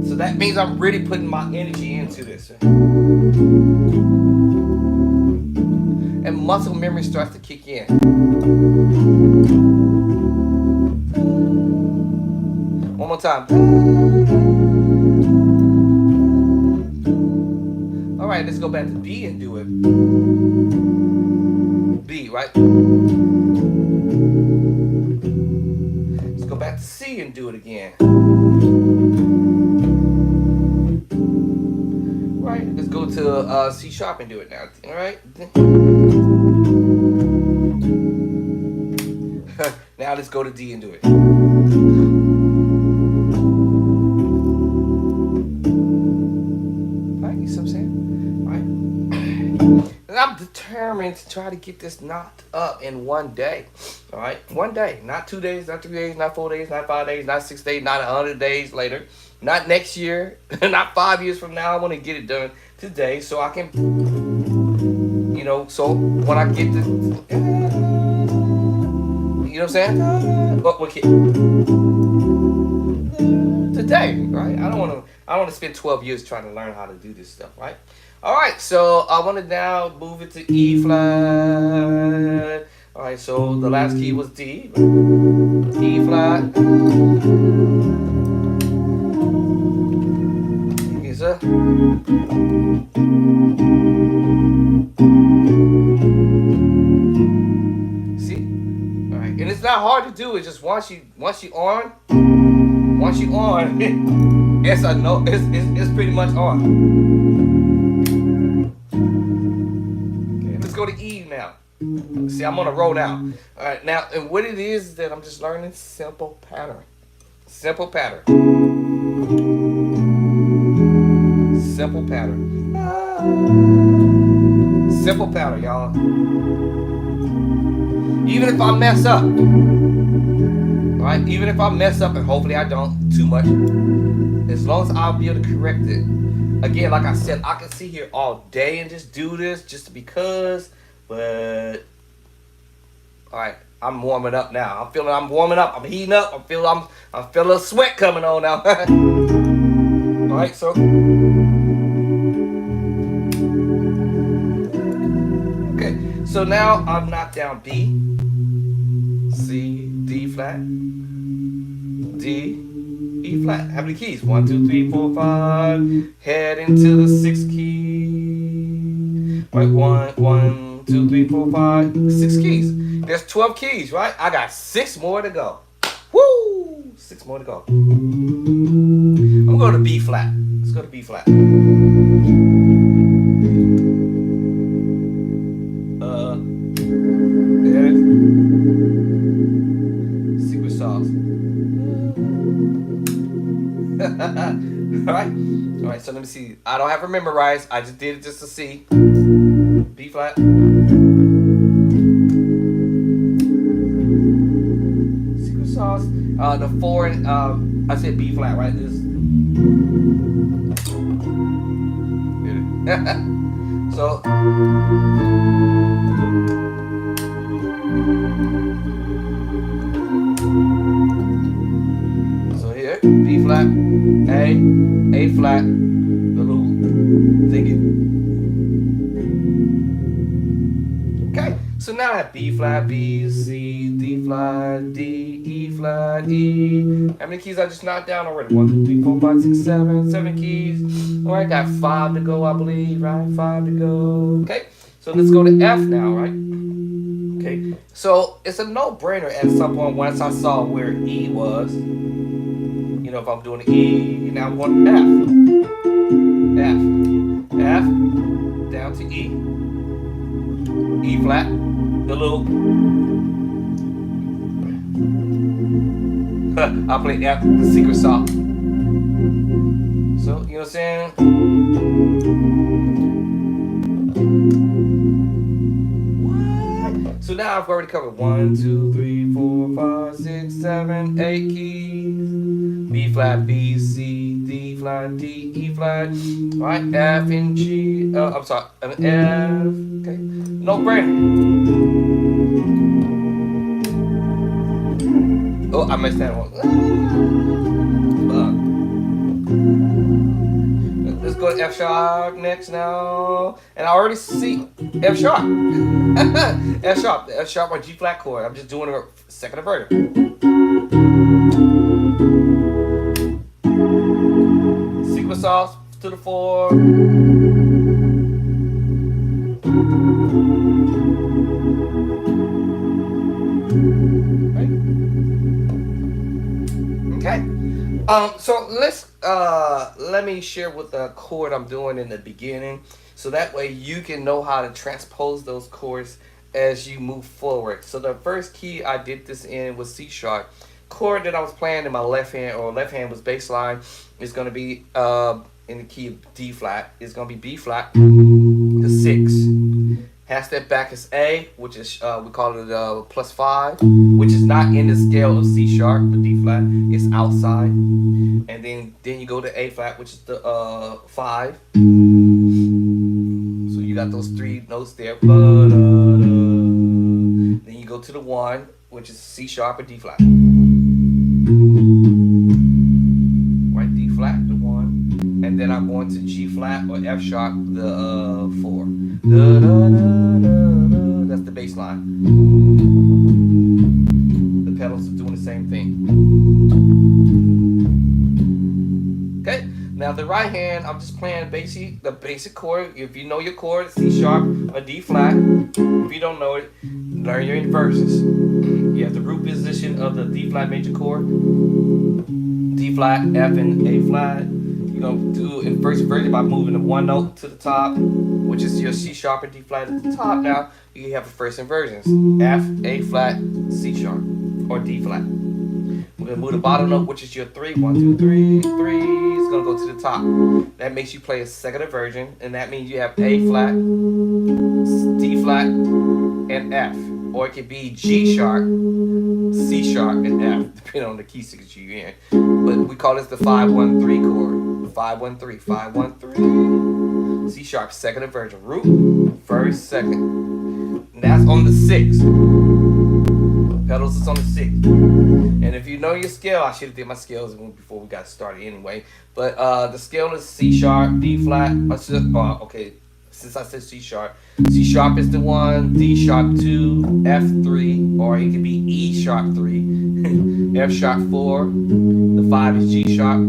So that means I'm really putting my energy into this. And muscle memory starts to kick in. One more time. All right, let's go back to B and do it. B, right? Let's go back to C and do it again. Right, let's go to C sharp and do it now. All right. Now let's go to D and do it. All right, you see what I'm saying? All right. And I'm determined to try to get this knocked up in one day. All right, one day, not 2 days, not 3 days, not 4 days, not 5 days, not 6 days, not 100 days later, not next year, not 5 years from now. I want to get it done today so I can, you know, so when I get to, you know what I'm saying? Okay. Today, right? I don't want to spend 12 years trying to learn how to do this stuff, right? All right, so I want to now move it to E flat. All right, so the last key was D. E flat. Yes, sir. See? All right, and it's not hard to do. It's just once you on, it's a no. It's pretty much on. Let's go to E now. See, I'm on a roll now. All right, now, and what it is that I'm just learning simple pattern. Simple pattern. Simple pattern. Simple pattern, y'all. Even if I mess up, right? Even if I mess up, and hopefully I don't too much, as long as I'll be able to correct it. Again, like I said, I can sit here all day and just do this just because, but all right, I'm warming up now. I'm warming up. I'm heating up. I'm feeling a sweat coming on now. All right, so okay, so now I've knocked down B, C, D flat, D, E flat. How many keys? 1, 2, 3, 4, 5. Head into the 6 key. Right, 1, 2, 3, 4, 5. 6 keys. There's 12 keys, right? I got 6 more to go. Woo! 6 more to go. I'm gonna go to B flat. Let's go to B flat. There it is. Secret sauce. All right, so let me see. I don't have to memorize. I just did it just to see. B flat. Secret sauce. The 4 and I said B flat, right? This. So. B flat, A flat, the little thingy. Okay, so now I have B flat, B, C, D flat, D, E flat, E. How many keys I just knocked down already? 1, 2, 3, 4, 5, 6, 7. 7 keys. All right, got 5 to go, I believe, right? 5 to go. Okay, so let's go to F now, right? Okay, so it's a no-brainer at some point once I saw where E was. You know, if I'm doing E, now I'm going F. F, down to E. E flat, the little. I play F, the secret sauce. So, you know what I'm saying? What? So now I've already covered 1, 2, 3, 4, 5, 6, 7, 8 keys. B flat, B, C, D flat, D, E flat. All right, F and G. I'm sorry, F. Okay, no brainer. Oh, I missed that one. Let's go to F sharp next now. And I already see F sharp. F sharp. The F sharp or G flat chord. I'm just doing a second inversion. Sequence off to the 4. Right? Okay. So let me share what the chord I'm doing in the beginning, so that way you can know how to transpose those chords as you move forward. So the first key I did this in was C sharp. Chord that I was playing in my left hand, or left hand was bass line, is going to be in the key of D flat. It's going to be B flat, the 6. Half step back is A, which is we call it +5, which is not in the scale of C sharp, but D flat is outside. And then you go to A flat, which is the 5. So you got those 3 notes there. Then you go to the 1, which is C sharp or D flat. Right, D flat, the 1. And then I'm going to G flat or F sharp, the 4. That's the bass line. The pedals are doing the same thing. Okay, now the right hand, I'm just playing the basic chord. If you know your chord, C sharp or D flat. If you don't know it, learn your inversions. You have the root position of the D flat major chord, D flat, F, and A flat. You're going to do inverse inversion by moving the 1 note to the top, which is your C sharp or D flat at the top. Now you have the first inversions: F, A flat, C sharp, or D flat. We're going to move the bottom note, which is your 3. 1, 2, 3, 3. It's going to go to the top. That makes you play a second inversion, and that means you have A flat, D flat, and F. Or it could be G sharp, C sharp, and F, depending on the key signature you're in. But we call this the 5-1-3 chord. 5-1-3, 5-1-3. C sharp, second inversion. Root, first, second. And that's on the 6. Pedals is on the 6. And if you know your scale, I should have did my scales before we got started anyway. But the scale is C sharp, D flat. Okay, since I said C sharp is the 1, D sharp 2, F 3, or it could be E sharp 3, F sharp 4. The 5 is G sharp.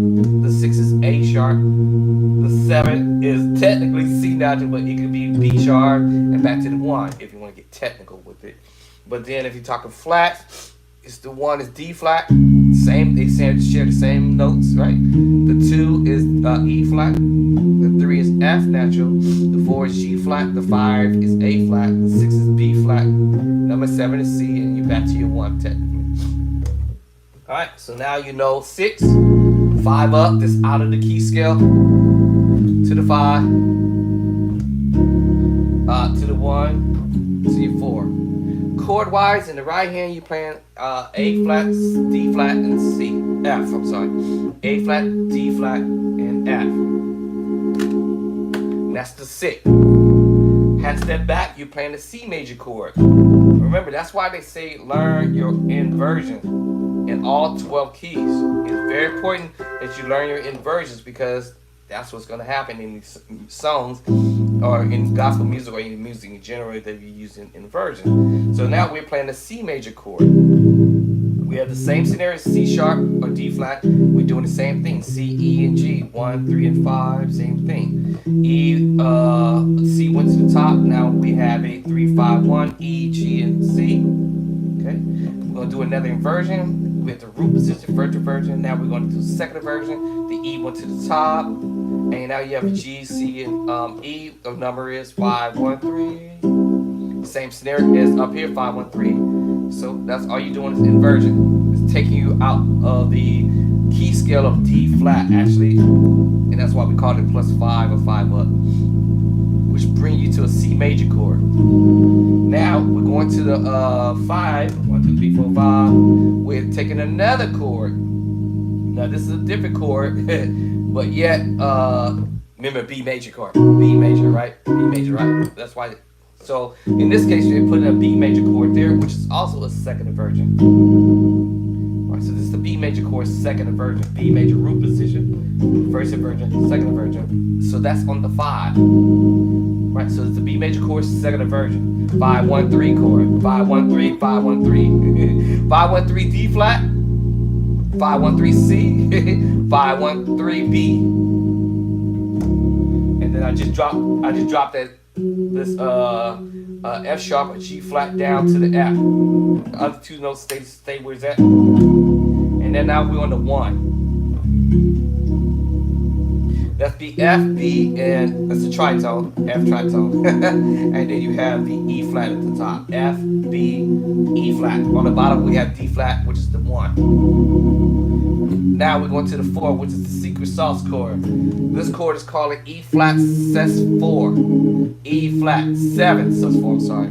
The 6 is A sharp. The 7 is technically C natural, but it could be B sharp and back to the 1 if you want to get technical with it. But then if you're talking flats, it's the 1 is D flat. Same, they share the same notes, right? The 2 is E flat. The 3 is F natural. The 4 is G flat. The 5 is A flat. The 6 is B flat. Number 7 is C, and you're back to your 1 technically. All right, so now you know 6, 5 up. That's out of the key scale. To the 5. To the 1. To your 4. Chord wise, in the right hand you're playing A flat, D flat, and C. F, I'm sorry. A flat, D flat, and F. And that's the 6. Half step back, you're playing the C major chord. Remember, that's why they say learn your inversions in all 12 keys. It's very important that you learn your inversions, because that's what's going to happen in these songs, or in gospel music, or in music in general that you use in inversion. So now we're playing the C major chord. We have the same scenario: C sharp or D flat. We're doing the same thing: C, E, and G. 1, 3, and 5. Same thing. C went to the top. Now we have a 3, 5, 1. E, G, and C. Okay. We're gonna do another inversion. We have the root position, first inversion. Now we're gonna do the second inversion. The E went to the top. And now you have a G, C, and E. The number is 5, 1, 3. Same scenario as up here, 5, 1, 3. So that's all you're doing is inversion. It's taking you out of the key scale of D flat, actually. And that's why we call it +5 or 5 up, which bring you to a C major chord. Now we're going to the 5, 1, 2, 3, 4, 5. We're taking another chord. Now this is a different chord, but yet remember B major chord, B major, right? B major, right? That's why. So in this case, you're putting a B major chord there, which is also a second inversion. All right, so this is the B major chord, second inversion. B major root position, first inversion, second inversion. So that's on the 5. Right, so it's the B major chord, second inversion. 5, 1, 3 chord. 5, 1, 3, 5, 1, 3. 5, 1, 3 D flat. 5, 1, 3 C. 5, 1, 3 B. And then I just dropped this F sharp or G flat down to the F. The other two notes stay where it's at. And then now we're on the 1. That's the F, B, and that's the tritone, F tritone. And then you have the E flat at the top. F, B, E flat. On the bottom we have D flat, which is the 1. Now we're going to the 4, which is the secret sauce chord. This chord is called E flat sus4. E flat 7 sus4, I'm sorry.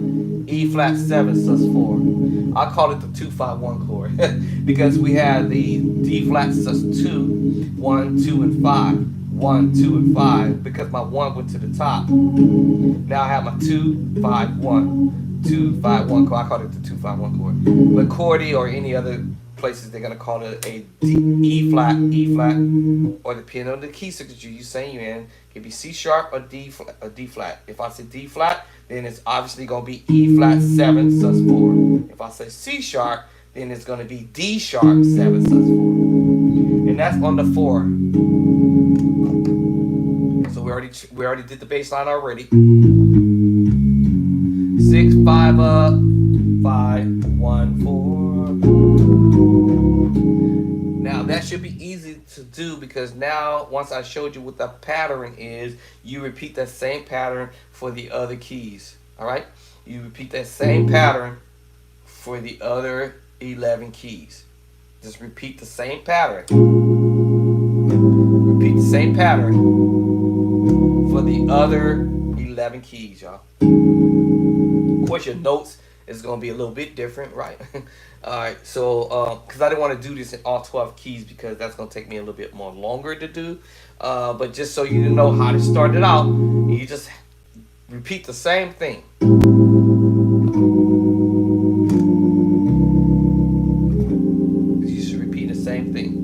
E flat 7 sus4. I call it the 2-5-1 chord because we have the D flat sus2, 1, 2, and 5. 1, 2, and 5 because my 1 went to the top. Now I have my 2, 5, 1. 2, 5, 1 chord. I call it the 2-5-1 chord. But chordy or any other places they're gonna call it a E flat, or depending on the key signature you say you're in, it could be C sharp or D flat. If I say D flat, then it's obviously gonna be E flat 7 sus4. If I say C sharp, then it's gonna be D sharp 7 sus4. And that's on the 4. So we already did the bass line already. 6, 5 up, 5, 1, 4. Now that should be easy to do because now once I showed you what the pattern is, you repeat that same pattern for the other keys. All right? You repeat that same pattern for the other 11 keys. Just repeat the same pattern. Repeat the same pattern for the other 11 keys, y'all. Of course, your notes is going to be a little bit different, right? All right, so because I didn't want to do this in all 12 keys because that's going to take me a little bit more longer to do. But just so you know how to start it out, you just repeat the same thing. You should repeat the same thing.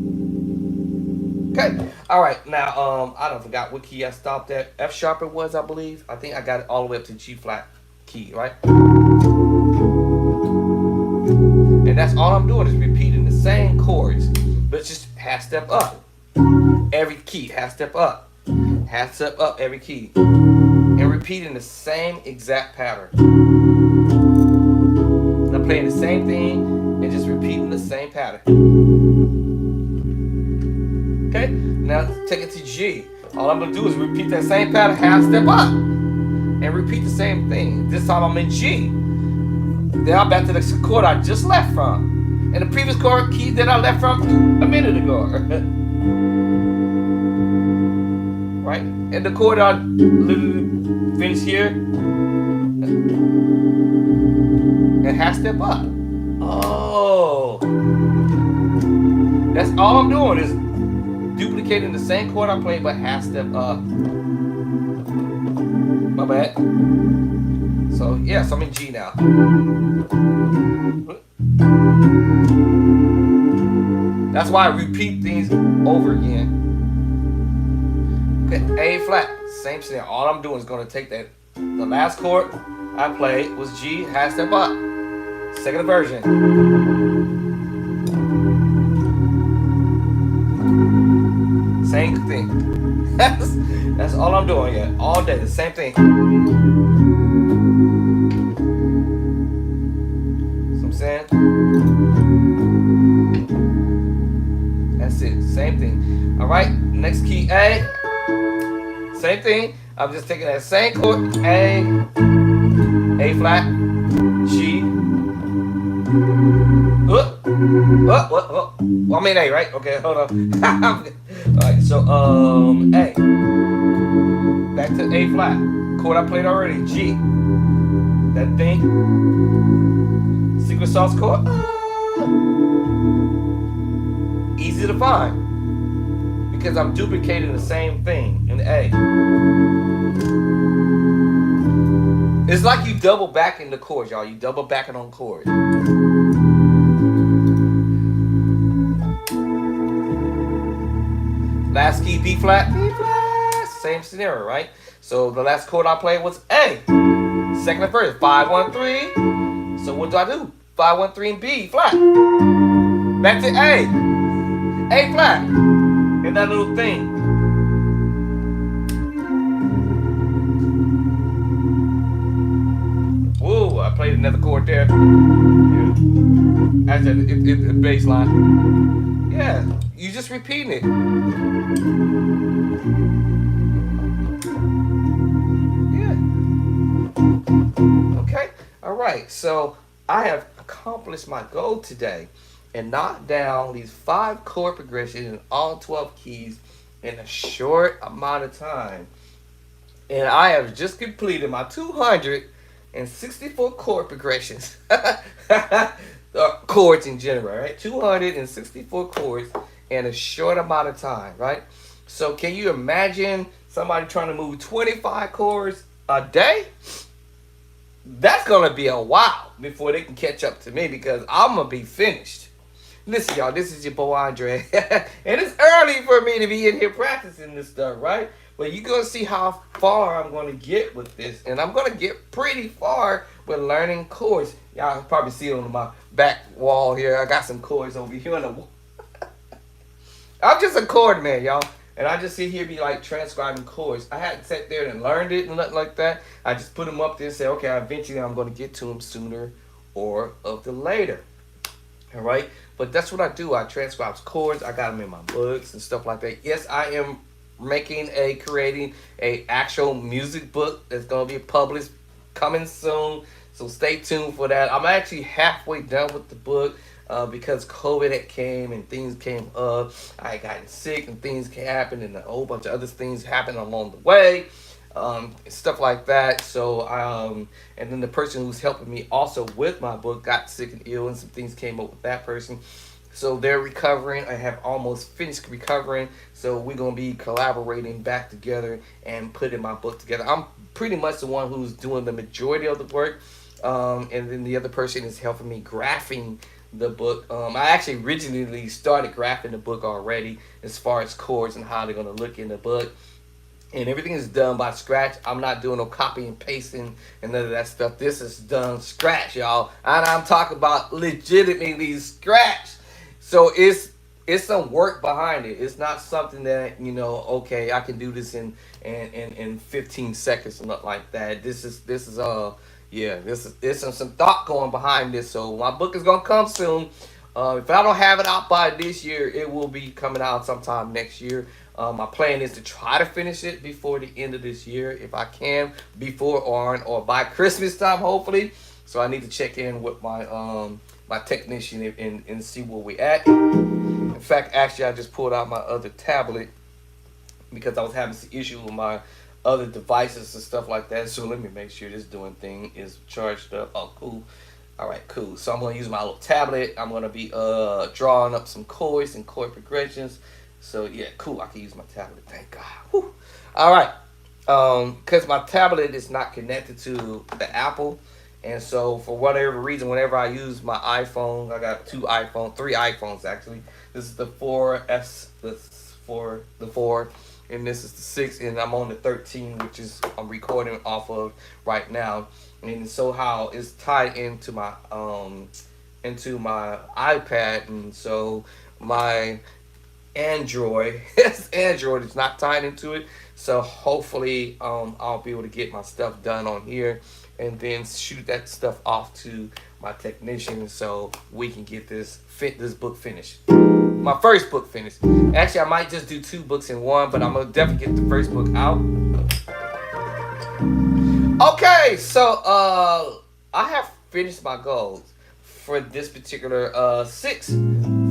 Okay. All right. Now, I don't forgot what key I stopped at. F sharp it was, I believe. I think I got it all the way up to G flat key, right? And that's all I'm doing is repeating the same chords, but just half step up. Every key, half step up. Half step up every key. And repeating the same exact pattern. I'm playing the same thing and just repeating the same pattern. Okay, now take it to G. All I'm gonna do is repeat that same pattern, half step up, and repeat the same thing. This time I'm in G. Then I'm back to the chord I just left from, and the previous chord key that I left from a minute ago. Right, and the chord I literally finished here, and half step up. Oh, that's all I'm doing is duplicating the same chord I played, but half step up. My bad. So yes, I'm in G now. That's why I repeat things over again. Okay, A flat, same thing. All I'm doing is going to take that. The last chord I played was G, half step up. Second inversion. Same thing. That's all I'm doing, yeah. All day, the same thing. So I'm saying? That's it, same thing. All right, next key, A. Same thing. I'm just taking that same chord, A flat, G. Well, I'm in A, right? Okay, hold on. All right, So A. Back to A flat. Chord I played already. G. That thing. Secret sauce chord. Easy to find because I'm duplicating the same thing in A. It's like you double backing the chords, y'all. You double backing on chords. Last key B flat, B flat. Same scenario, right? So the last chord I played was A. Second and first, 5, 1, 3. So what do? 5, 1, 3 and B flat. Back to A. A flat. And that little thing. Whoa, I played another chord there. As the bass line. Yeah, you just repeating it. Yeah. Okay. All right. So I have accomplished my goal today and knocked down these 5 chord progressions in all 12 keys in a short amount of time. And I have just completed my 264 chord progressions. Chords in general, right? 264 chords in a short amount of time, right? So can you imagine somebody trying to move 25 chords a day? That's going to be a while before they can catch up to me because I'm going to be finished. Listen, y'all, this is your boy Andre. And it's early for me to be in here practicing this stuff, right? But you're going to see how far I'm going to get with this. And I'm going to get pretty far with learning chords. Y'all can probably see it on my back wall here. I got some chords over here on the wall. I'm just a chord man, y'all. And I just sit here be like transcribing chords. I hadn't sat there and learned it and nothing like that. I just put them up there and say, okay, eventually I'm going to get to them sooner or of the later. All right? But that's what I do. I transcribe chords. I got them in my books and stuff like that. Yes, I am creating a actual music book that's going to be published coming soon. So stay tuned for that. I'm actually halfway done with the book. Because COVID had came and things came up, I had gotten sick and things happened and a whole bunch of other things happened along the way, stuff like that. So, and then the person who's helping me also with my book got sick and ill and some things came up with that person. So they're recovering. I have almost finished recovering. So we're going to be collaborating back together and putting my book together. I'm pretty much the one who's doing the majority of the work. And then the other person is helping me graphing the book. I actually originally started graphing the book already as far as chords and how they're going to look in the book. And everything is done by scratch. I'm not doing no copy and pasting and none of that stuff. This is done scratch, y'all. And I'm talking about legitimately scratch. So it's some work behind it. It's not something that, okay, I can do this in 15 seconds or nothing like that. This is there's some thought going behind this. So my book is gonna come soon. If I don't have it out by this year, it will be coming out sometime next year. My plan is to try to finish it before the end of this year, if I can, before or by Christmas time, hopefully. So I need to check in with my technician and see where we at. In fact, actually, I just pulled out my other tablet because I was having some issue with my other devices and stuff like that. So let me make sure this doing thing is charged up. Oh, cool. All right, cool. So I'm going to use my little tablet. I'm going to be drawing up some chords and chord progressions. So yeah, cool. I can use my tablet. Thank God. Whew. All right. Because my tablet is not connected to the Apple. And so for whatever reason, whenever I use my iPhone, I got three iPhones actually. This is the 4S, the 4, and this is the 6, and I'm on the 13, which is I'm recording off of right now. And so how it's tied into my iPad, and so my Android is not tied into it. So hopefully I'll be able to get my stuff done on here and then shoot that stuff off to my technician so we can get this book finished. My first book finished. Actually, I might just do 2 books in one, but I'm gonna definitely get the first book out. Okay, so I have finished my goals for this particular 6, 5,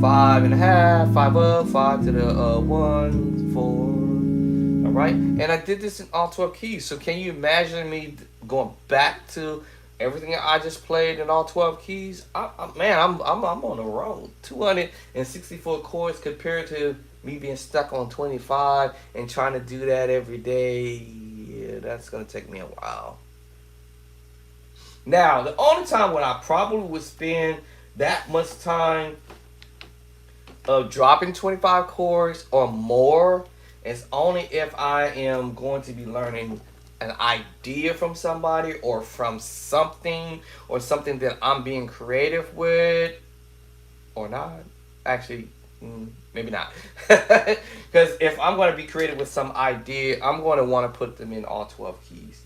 5.5, 5 up, 5 to the 1, 4. All right, and I did this in all 12 keys. So can you imagine me going back to everything I just played in all 12 keys? Man, I'm on the road. 264 chords compared to me being stuck on 25 and trying to do that every day. Yeah, that's gonna take me a while. Now, the only time when I probably would spend that much time of dropping 25 chords or more is only if I am going to be learning an idea from somebody or from something or something that I'm being creative with or not. Actually, maybe not. Because if I'm going to be creative with some idea, I'm going to want to put them in all 12 keys.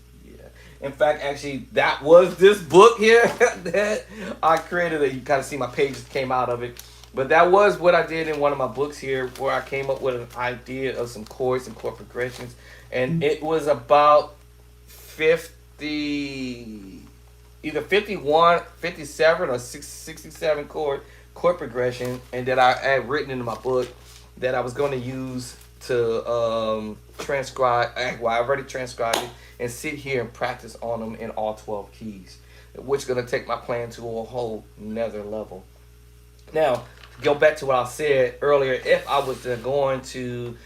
In fact, actually, that was this book here that I created. You kind of see my pages came out of it. But that was what I did in one of my books here, where I came up with an idea of some chords and chord progressions. And it was about 50, either 51, 57, or 67 chord progression, and that I had written into my book that I was going to use to transcribe. Well, I already transcribed it and sit here and practice on them in all 12 keys, which is going to take my plan to a whole nother level. Now, to go back to what I said earlier, if I was going to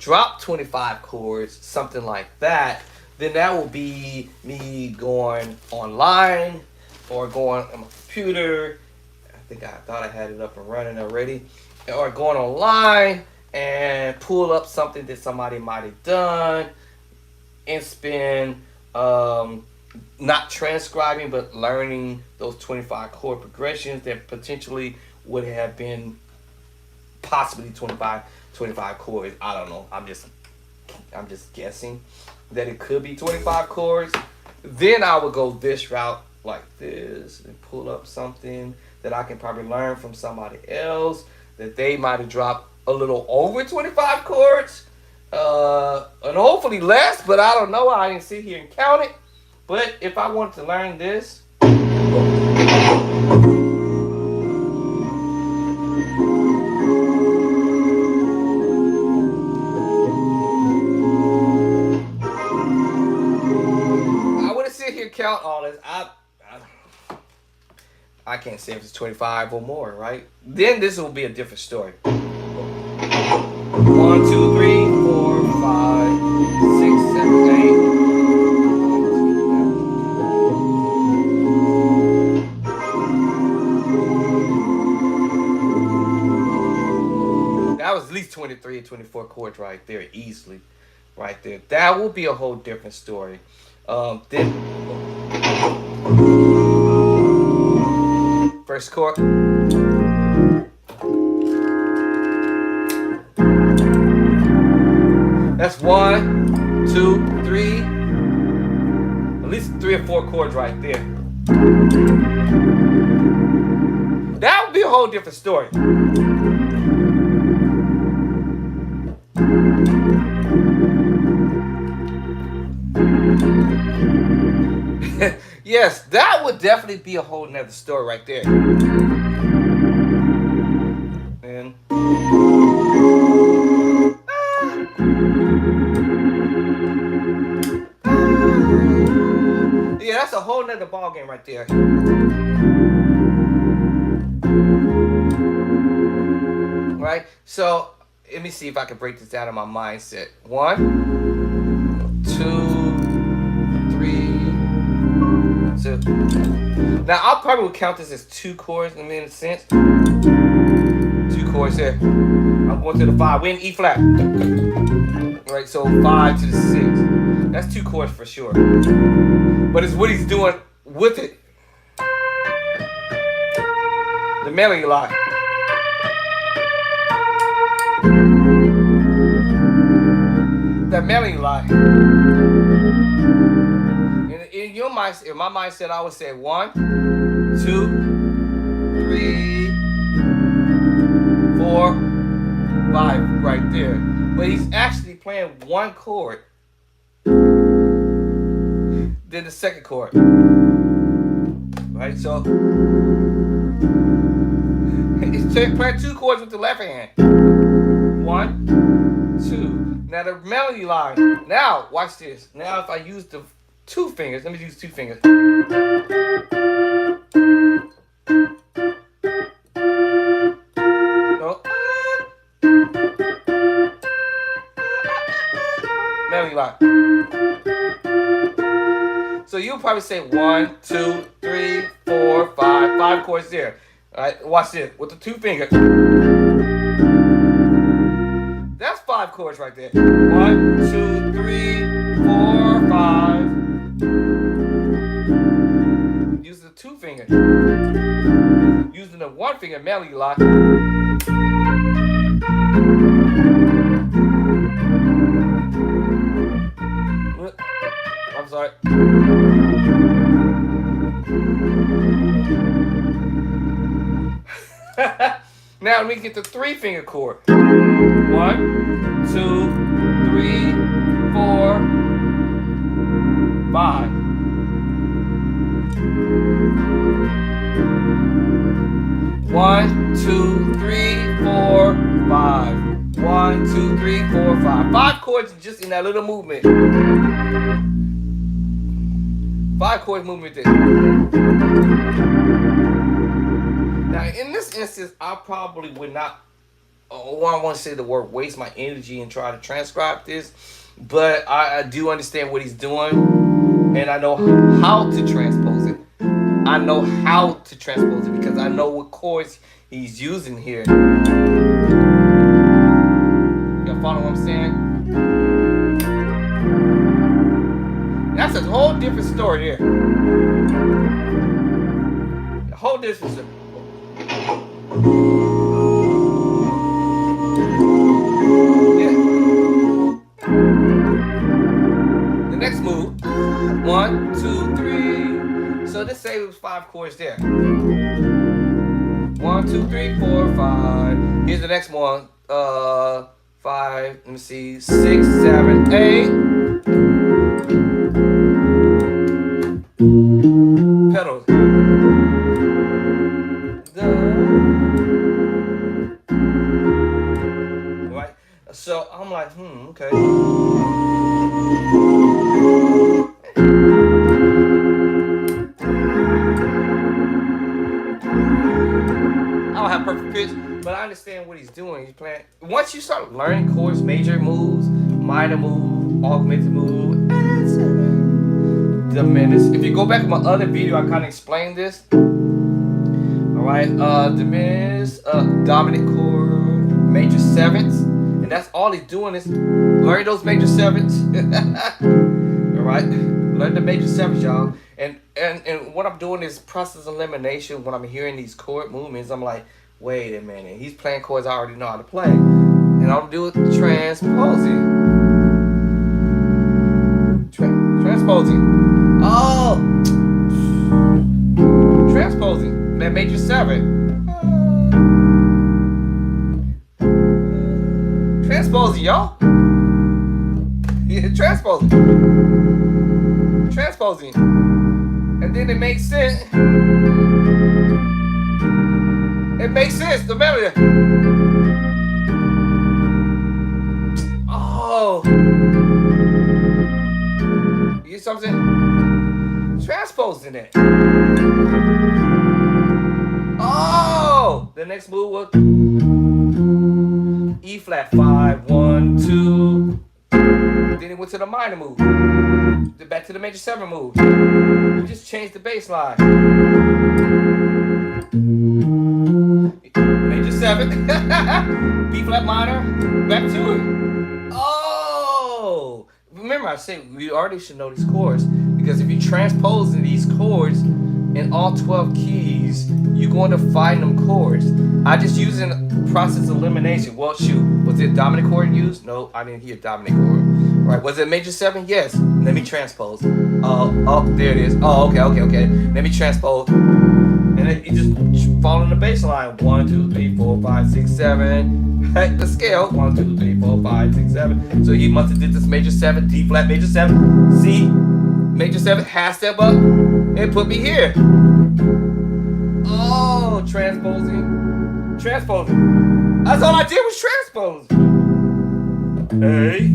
drop 25 chords, something like that, then that will be me going online or going on my computer. I thought I had it up and running already. Or going online and pull up something that somebody might have done and spend not transcribing but learning those 25 chord progressions that potentially would have been possibly 25 chords. I don't know. I'm just guessing that it could be 25 chords. Then I would go this route like this and pull up something that I can probably learn from somebody else that they might have dropped a little over 25 chords, and hopefully less, but I don't know. I didn't sit here and count it. But if I wanted to learn this, I wouldn't sit here and count all this. I can't say if it's 25 or more, right? Then this will be a different story. 1, 2, 3, 4, 5, 6, 7, 8. That was at least 23 or 24 chords right there, easily. Right there. That will be a whole different story. Then first chord. That's 1, 2, 3. At least 3 or 4 chords right there. That would be a whole different story. Yes, that would definitely be a whole nother story right there. And yeah, that's a whole nother ball game right there. Right? So let me see if I can break this down in my mindset. 1, 2, 3. So now I'll probably count this as 2 chords in a sense. 2 chords here. I'm going to the 5. We're in E flat. Right, so 5 to the 6. That's 2 chords for sure. But it's what he's doing with it. The melody line. That melody line. In your mindset, in my mindset, I would say 1, 2, 3, 4, 5, right there. But he's actually playing 1 chord, then the second chord, right? So it's play 2 chords with the left hand. 1, 2. Now the melody line. Now watch this. Now if I use the 2 fingers, let me use 2 fingers. No. Melody line. So you'll probably say 1, 2, 3, 4, 5. 5 chords there. All right, watch this with the 2 fingers. That's 5 chords right there. 1, 2, 3, 4, 5. Use the 2 fingers. Using the 1 finger melody line. I'm sorry. Now we get the 3 finger chord. 1, 2, 3, 4, 5. 1, 2, 3, 4, 5. 1, 2, 3, 4, 5. 5 chords just in that little movement. 5 chord movement there. Now, in this instance, I probably would not, I want to say the word waste my energy and try to transcribe this, but I do understand what he's doing, and I know how to transpose it. I know how to transpose it because I know what chords he's using here. Y'all follow what I'm saying? That's a whole different story here. A whole different story. Yeah. The next move. 1, 2, 3. So this say it was 5 chords there. 1, 2, 3, 4, 5. Here's the next one. 5. Let me see. 6, 7, 8. Pedals. Right. So I'm like, okay. I don't have perfect pitch, but I understand what he's doing. He's playing. Once you start learning chords, major moves, minor move, augmented move, diminished. If you go back to my other video, I kind of explained this. All right, diminished, dominant chord, major sevenths, and that's all he's doing is learn those major sevenths. All right, learn the major sevenths, y'all. And what I'm doing is process elimination. When I'm hearing these chord movements, I'm like, wait a minute, he's playing chords I already know how to play, and I'll do it transposing. Transposing. Oh, transposing that major 7. Transposing, y'all. Yeah, transposing. Transposing. And then it makes sense. It makes sense, the melody. Oh. You get something? Transposing it. Oh! The next move was E flat 5, 1, 2. Then it went to the minor move. Then back to the major 7 move. You just changed the bass line. Major 7. B flat minor. Back to it. Oh! Remember, I said we already should know these chords. Because if you transpose in these chords in all 12 keys, you're going to find them chords. I just using process elimination. Well, shoot, was it dominant chord used? No, I didn't hear dominant chord. Right, was it major 7? Yes. Let me transpose. Oh, there it is. Oh, okay. Let me transpose. And then you just fall in the bass line. 1, 2, 3, 4, 5, 6, 7. The scale. 1, 2, 3, 4, 5, 6, 7. So he must have did this major 7, D flat major 7, C. Major 7, half step up, and put me here. Oh, transposing. Transposing. That's all I did was transpose. Hey.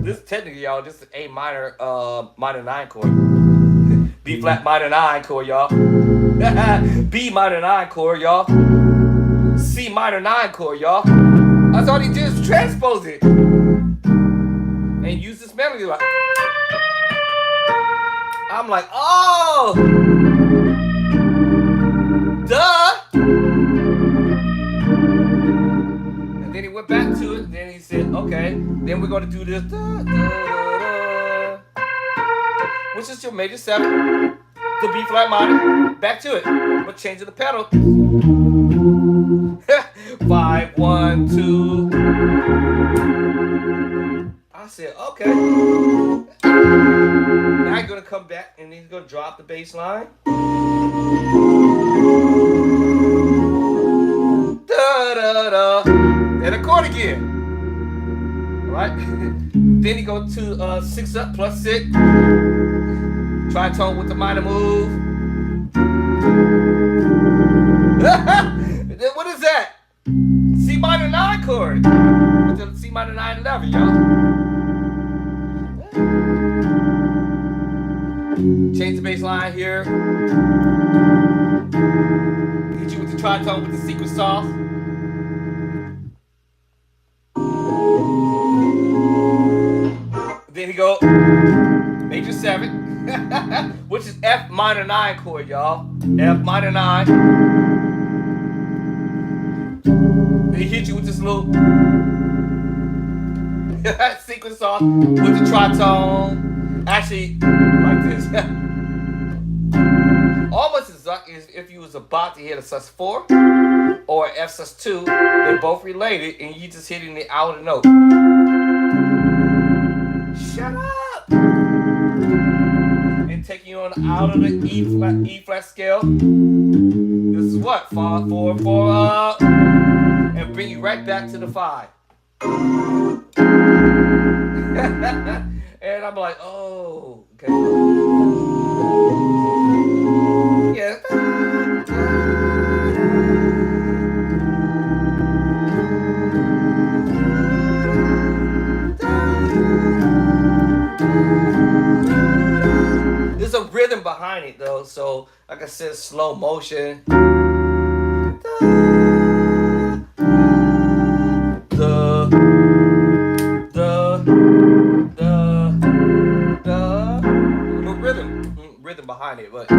This technically, y'all, this is A minor, minor 9 chord. B flat minor 9 chord, y'all. B minor 9 chord, y'all. C minor 9 chord, y'all. That's all he did is transpose it. And use this melody. I'm like, oh, duh. And then he went back to it. And then he said, okay, then we're going to do this. Da, da, da, which is your major 7 to B flat minor. Back to it. But changing the pedal. 5, 1, 2. I said, okay. Now he's gonna come back and he's gonna drop the bass line. Da da da. And a chord again. Alright? Then he go to 6 up plus 6. Tritone with the minor move. Then what is that? C minor 9 chord. With the C minor 9 11, y'all. Change the bass line here. Hit you with the tritone with the secret sauce. Then he go major 7, which is F minor 9 chord, y'all. F minor 9. Then he hit you with this little secret sauce with the tritone. Actually, like this. Almost as if you was about to hit a sus4 or F sus2. They're both related, and you just hitting the outer note. Shut up! And taking you on out of the E flat scale. This is what? 5, 4, 4 up, and bring you right back to the 5. And I'm like, oh, okay. Yeah. There's a rhythm behind it, though. So, like I said, slow motion. Rhythm behind it, but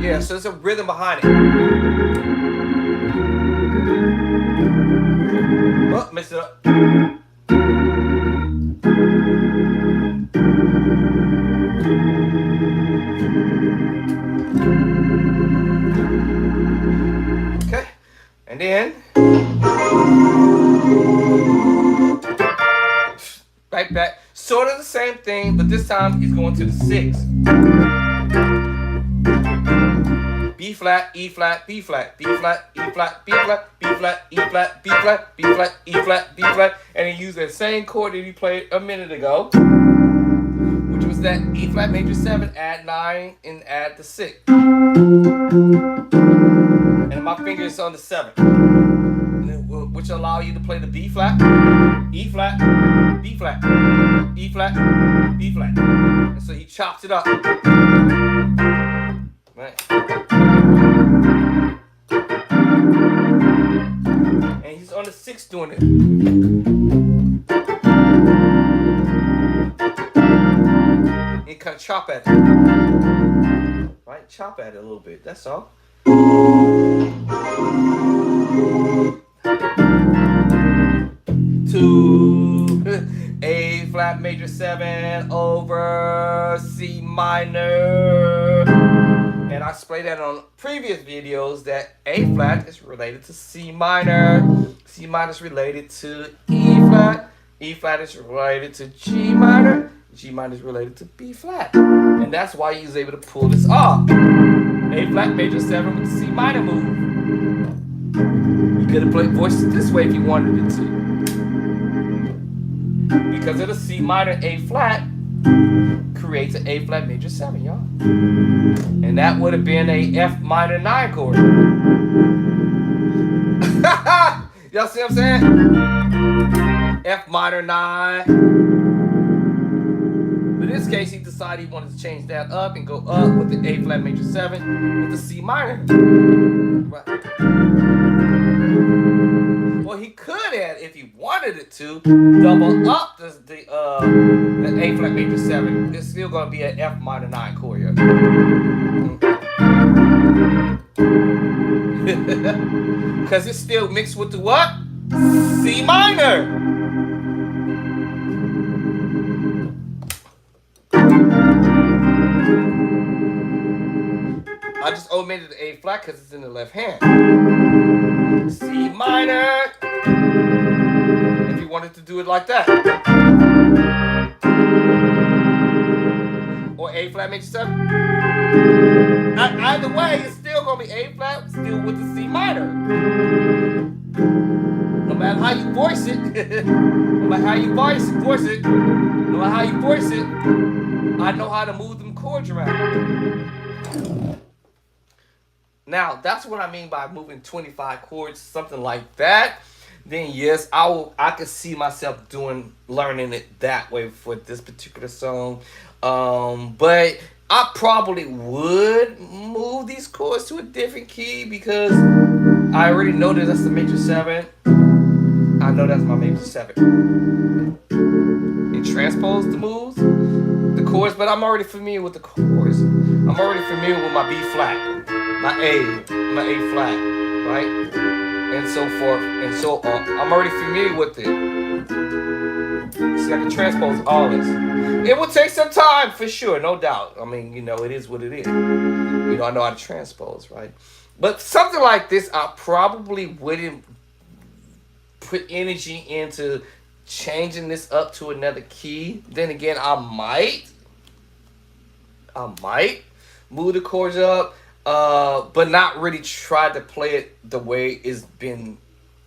yeah, so there's a rhythm behind it. Oh, messed it up. Okay, and then right back, sort of the same thing, but this time he's going to the 6. B flat, E flat, B flat, B flat, E flat, B flat, B flat, E flat, B flat, B flat, E flat, B flat, and he used that same chord that he played a minute ago, which was that E flat major 7, add 9, and add the 6. And my finger is on the 7. Which allow you to play the B flat, E flat, B flat, E flat, B flat. And so he chops it up. Right. And he's on the 6 doing it. He kind of chop at it. Right? Chop at it a little bit. That's all. To A flat major 7 over C minor. And I explained that on previous videos that A flat is related to C minor. C minor is related to E flat. E flat is related to G minor. G minor is related to B flat. And that's why he was able to pull this off. A flat major 7 with the C minor move. You could have played voices this way if you wanted it to. Because of the C minor A flat, creates an A flat major 7, y'all. And that would have been a F minor 9 chord. Y'all see what I'm saying? F minor 9. But in this case, he decided he wanted to change that up and go up with the A flat major 7 with the C minor. Right. Well, he could have, if he wanted it to, double up the A flat major 7. It's still going to be an F minor 9 chord here. Because it's still mixed with the what? C minor. I just omitted the A flat because it's in the left hand. C minor. If you wanted to do it like that. Or A flat major 7. Either way, it's still going to be A flat, still with the C minor. No matter how you voice it, no matter how you voice it, no matter how you voice it, I know how to move them chords around. Now, that's what I mean by moving 25 chords, something like that. Then yes, I could see myself learning it that way for this particular song. But I probably would move these chords to a different key because I already know that that's the major 7. I know that's my major 7. And transpose the moves, the chords, but I'm already familiar with the chords. I'm already familiar with my B flat, my A flat, right? And so forth and so on. I'm already familiar with it. See, I can transpose all this. It will take some time for sure, no doubt. I mean, it is what it is. I know how to transpose, right? But something like this, I probably wouldn't put energy into changing this up to another key. Then again, I might move the chords up, but not really try to play it the way it's been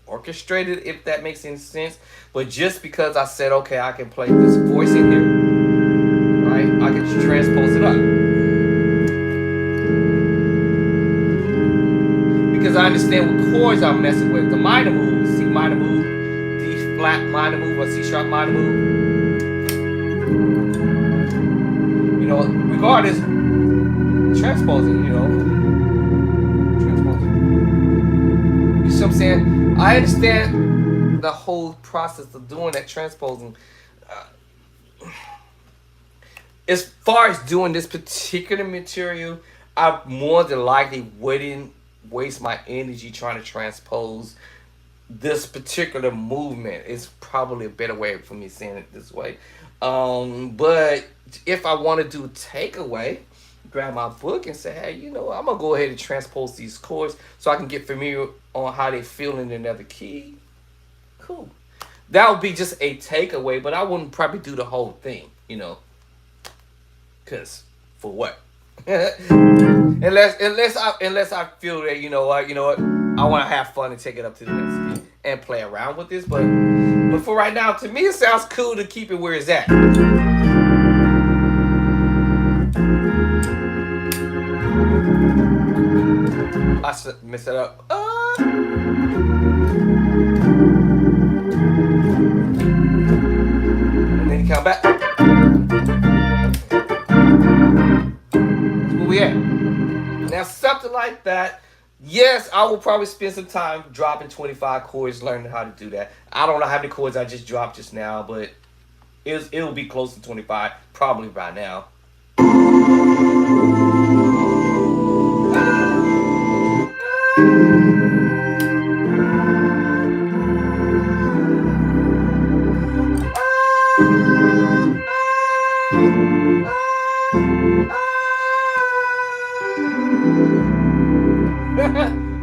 orchestrated, if that makes any sense. But just because I said, okay, I can play this voice in here, right? I can just transpose it up. Because I understand what chords I'm messing with. The minor move, C minor move, D flat minor move, or C sharp minor move. Regardless, transposing, transposing. You see what I'm saying? I understand the whole process of doing that transposing. As far as doing this particular material, I more than likely wouldn't waste my energy trying to transpose this particular movement. It's probably a better way for me saying it this way. But if I want to do takeaway, grab my book and say, hey, I'm going to go ahead and transpose these chords so I can get familiar on how they feel in another key. Cool. That would be just a takeaway, but I wouldn't probably do the whole thing, Because, for what? unless I feel that, you know what, I want to have fun and take it up to the next key and play around with this. But for right now, to me, it sounds cool to keep it where it's at. I messed it up. And then you come back. That's where we at. Now, something like that. Yes, I will probably spend some time dropping 25 chords, learning how to do that. I don't know how many chords I just dropped just now, but it'll be close to 25 probably by now.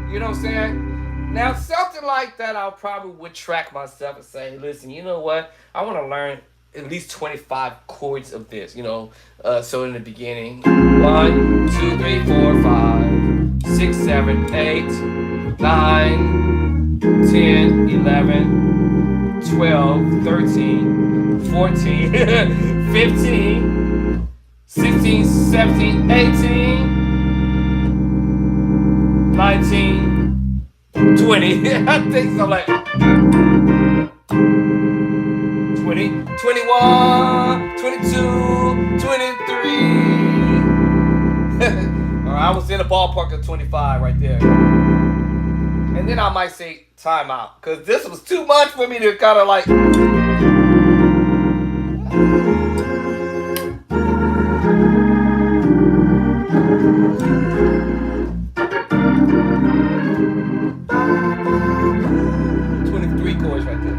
You know what I'm saying? Now, something like that, I probably would track myself and say, listen, you know what? I want to learn at least 25 chords of this, So in the beginning, 1, 2, 3, 4, 5, 6, 7, 8, 9, 10, 11, 12, 13, 14, 15, 16, 17, 18, 19, 20. I think so, like 20, 21, 22, 23. All right, I was in the ballpark of 25 right there. And then I might say timeout, because this was too much for me to kind of like. 23 chords right there.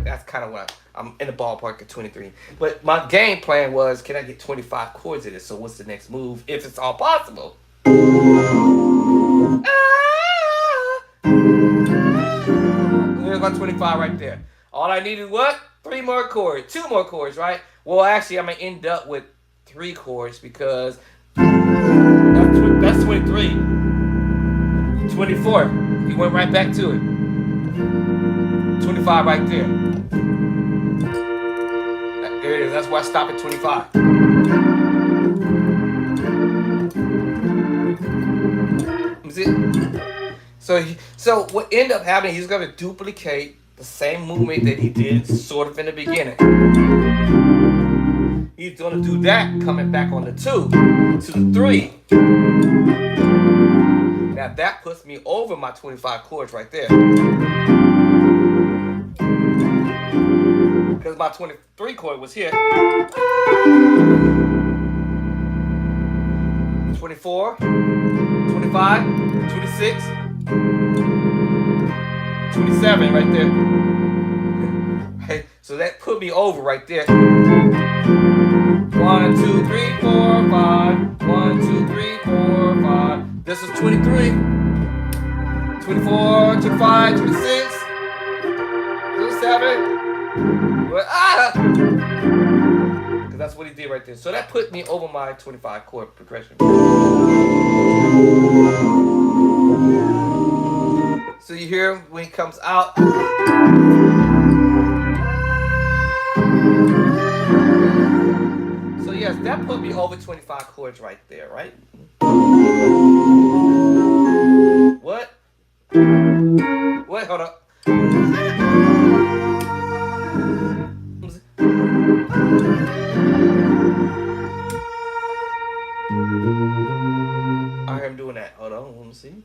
That's kind of what I'm in the ballpark at 23. But my game plan was, can I get 25 chords of this? So what's the next move, if it's all possible? There's my 25 right there. All I needed, what? 3 more chords, 2 more chords, right? Well, actually, I'm gonna end up with 3 chords, because that's 23. 24. He went right back to it. 25 right there. There it is. That's why I stopped at 25. See? So what ended up happening, he's going to duplicate the same movement that he did sort of in the beginning. He's going to do that coming back on the 2 to the 3. Now that puts me over my 25 chords right there. Because my 23 chord was here. 24, 25, 26, 27 right there. Right, so that put me over right there. 1, 2, 3, 4, 5. 1, 2, 3, 4, 5. This is 23. 24, 25, 26, 27. Because that's what he did right there. So that put me over my 25 chord progression. So you hear when he comes out. So yes, that put me over 25 chords right there, right? What? Wait, hold up. I hear him doing that. Hold on, let me see.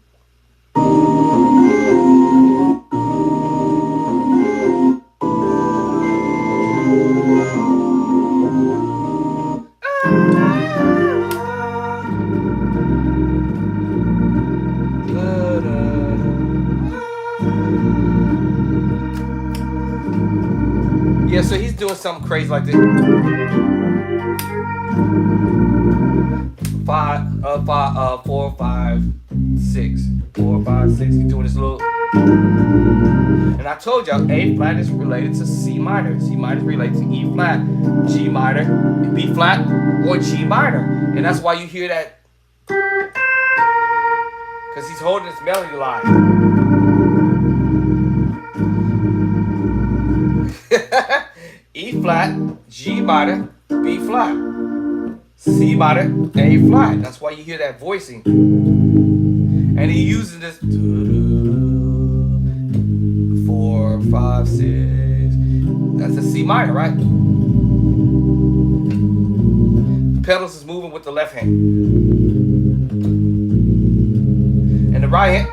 Yeah, so he's doing something crazy like this. 4, 5, 6. 4, 5, 6. He's doing this little. And I told y'all, A flat is related to C minor. C minor is related to E flat, G minor, B flat, or G minor. And that's why you hear that. Because he's holding his melody line. E flat, G minor, B flat, C minor, A flat. That's why you hear that voicing. And he uses this 4, 5, 6. That's a C minor, right? The pedals is moving with the left hand. And the right hand,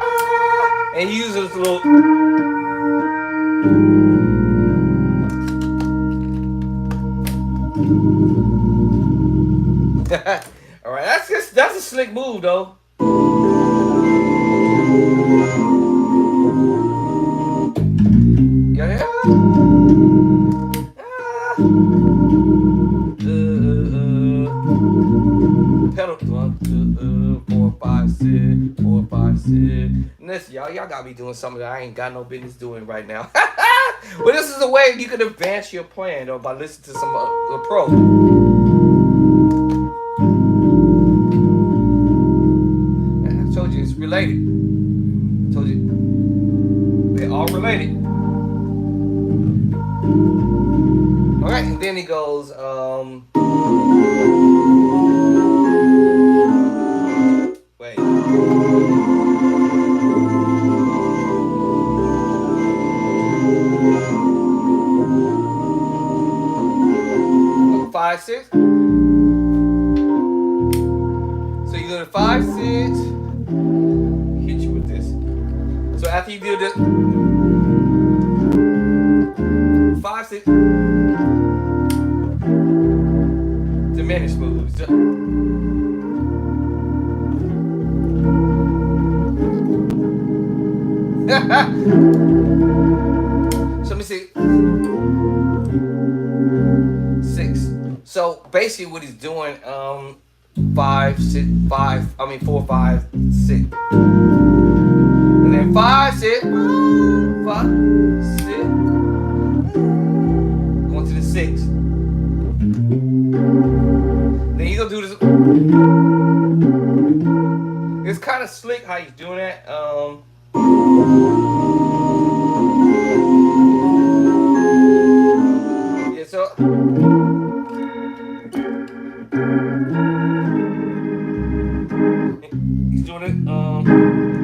and he uses a little. All right, that's a slick move though. Yeah. Pedal 4, 5, 6, 4, 5, 6. Listen, y'all got me doing something that I ain't got no business doing right now. But this is a way you can advance your plan though, by listening to some a pro. It's related. I told you. They're all related. Alright, and then he goes, you go to 5, 6. Hit you with this. So after you do this, 5, 6. Diminished moves. So let me see. 6. So basically what he's doing, 5, 6, 5, 4, 5, 6. And then 5, 6, 5, 6. Going to the 6. Then he's gonna do this. It's kind of slick how he's doing that. Yeah, so he's doing it.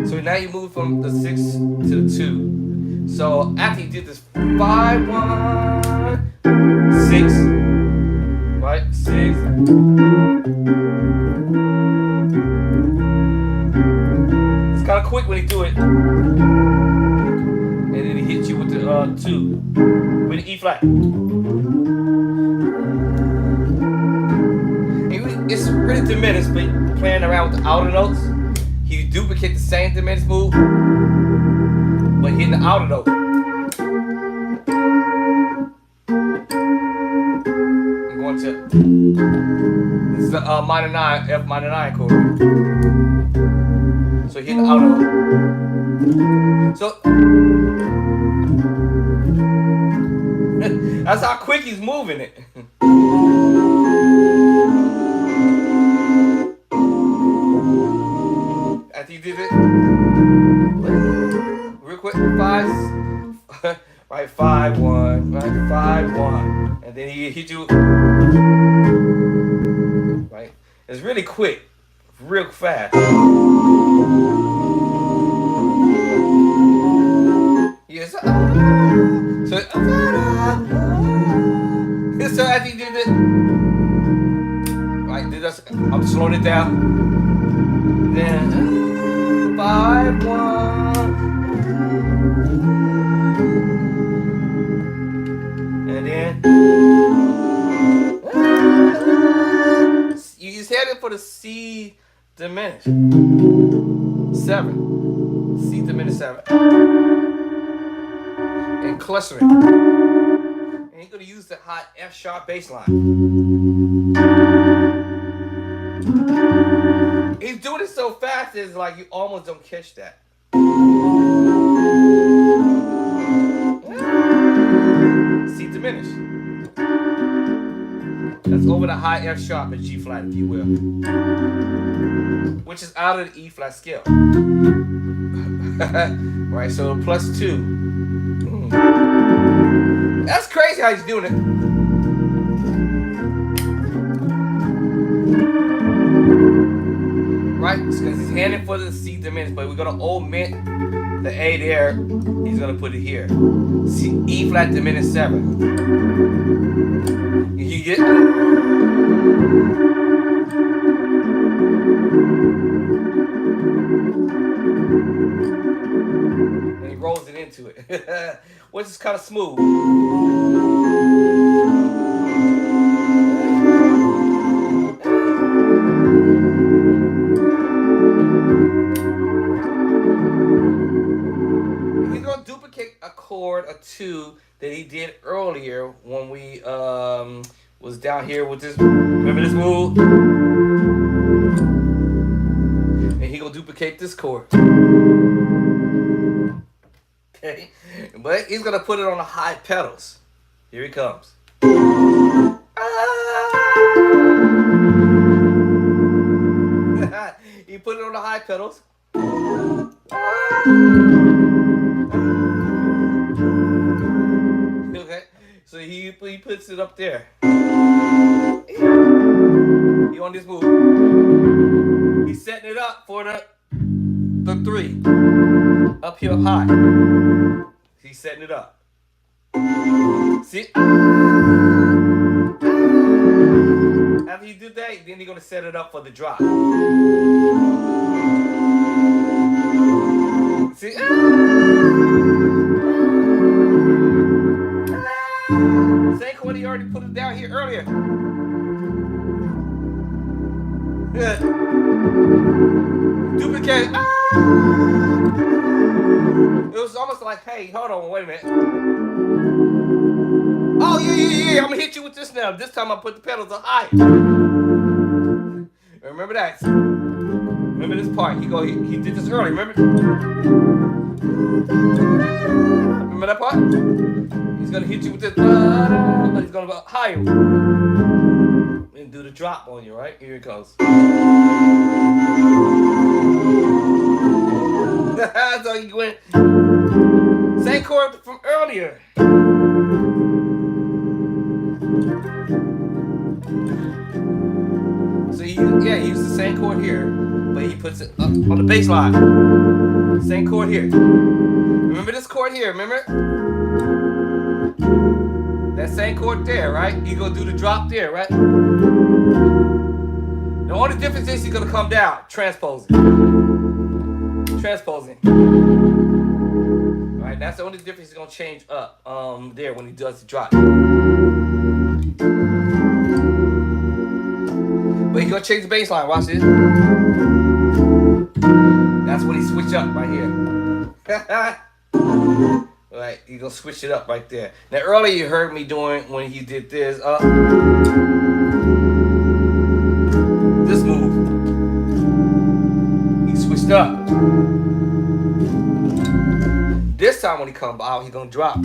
So now you move from the 6 to the 2. So after he did this 5, 1, 6, right? 6. It's kind of quick when he do it. And then he hits you with the 2. With the E flat. It's really diminished, but playing around with the outer notes, he duplicate the same diminished move, but hitting the outer note. I'm going to. This is the minor 9, F minor 9 chord. So hit the outer note. So that's how quick he's moving it. After you did it, real quick, 5, right, 5, 1, right, 5, 1, and then he hit you, right. It's really quick, real fast. Yes, so after you did it, right, I'm slowing it down. Then 5, 1, and then he's headed for the C diminished 7, C diminished 7, and clustering. And he's gonna use the high F sharp bass line. He's doing it so fast, it's like you almost don't catch that. C diminished. That's over the high F sharp and G flat, if you will, which is out of the E flat scale. Right, so +2. That's crazy how he's doing it. Right, because he's handing for the C diminished, but we're gonna omit the A there. He's gonna put it here. C, E flat diminished 7. You get. And he rolls it into it, which is kind of smooth. Chord or 2 that he did earlier when we was down here with this. Remember this move? And he gonna duplicate this chord. Okay, but he's gonna put it on the high pedals. Here he comes. He put it on the high pedals. Okay, so he puts it up there. He on this move. He's setting it up for the 3 up here high. He's setting it up. See? After you do that, then you're gonna set it up for the drop. See? Same chord, he already put it down here earlier. Duplicate. It was almost like, hey, hold on, wait a minute. Oh yeah. I'm gonna hit you with this now. This time I put the pedals on high. Remember that? Remember this part? He did this early. Remember? Remember that part? He's gonna hit you with this, but he's gonna go higher and do the drop on you. Right here it goes. So you went same chord from earlier. So he used the same chord here, but he puts it up on the bass line. Same chord here. Remember this chord here, remember? That same chord there, right? You gonna do the drop there, right? The only difference is he's gonna come down, transposing. Alright, that's the only difference he's gonna change up there when he does the drop. But he's gonna change the bass line, watch this. That's when he switch up right here. Right, you gonna switch it up right there. Now earlier you heard me doing when he did this move. He switched up. This time when he comes out, he's gonna drop.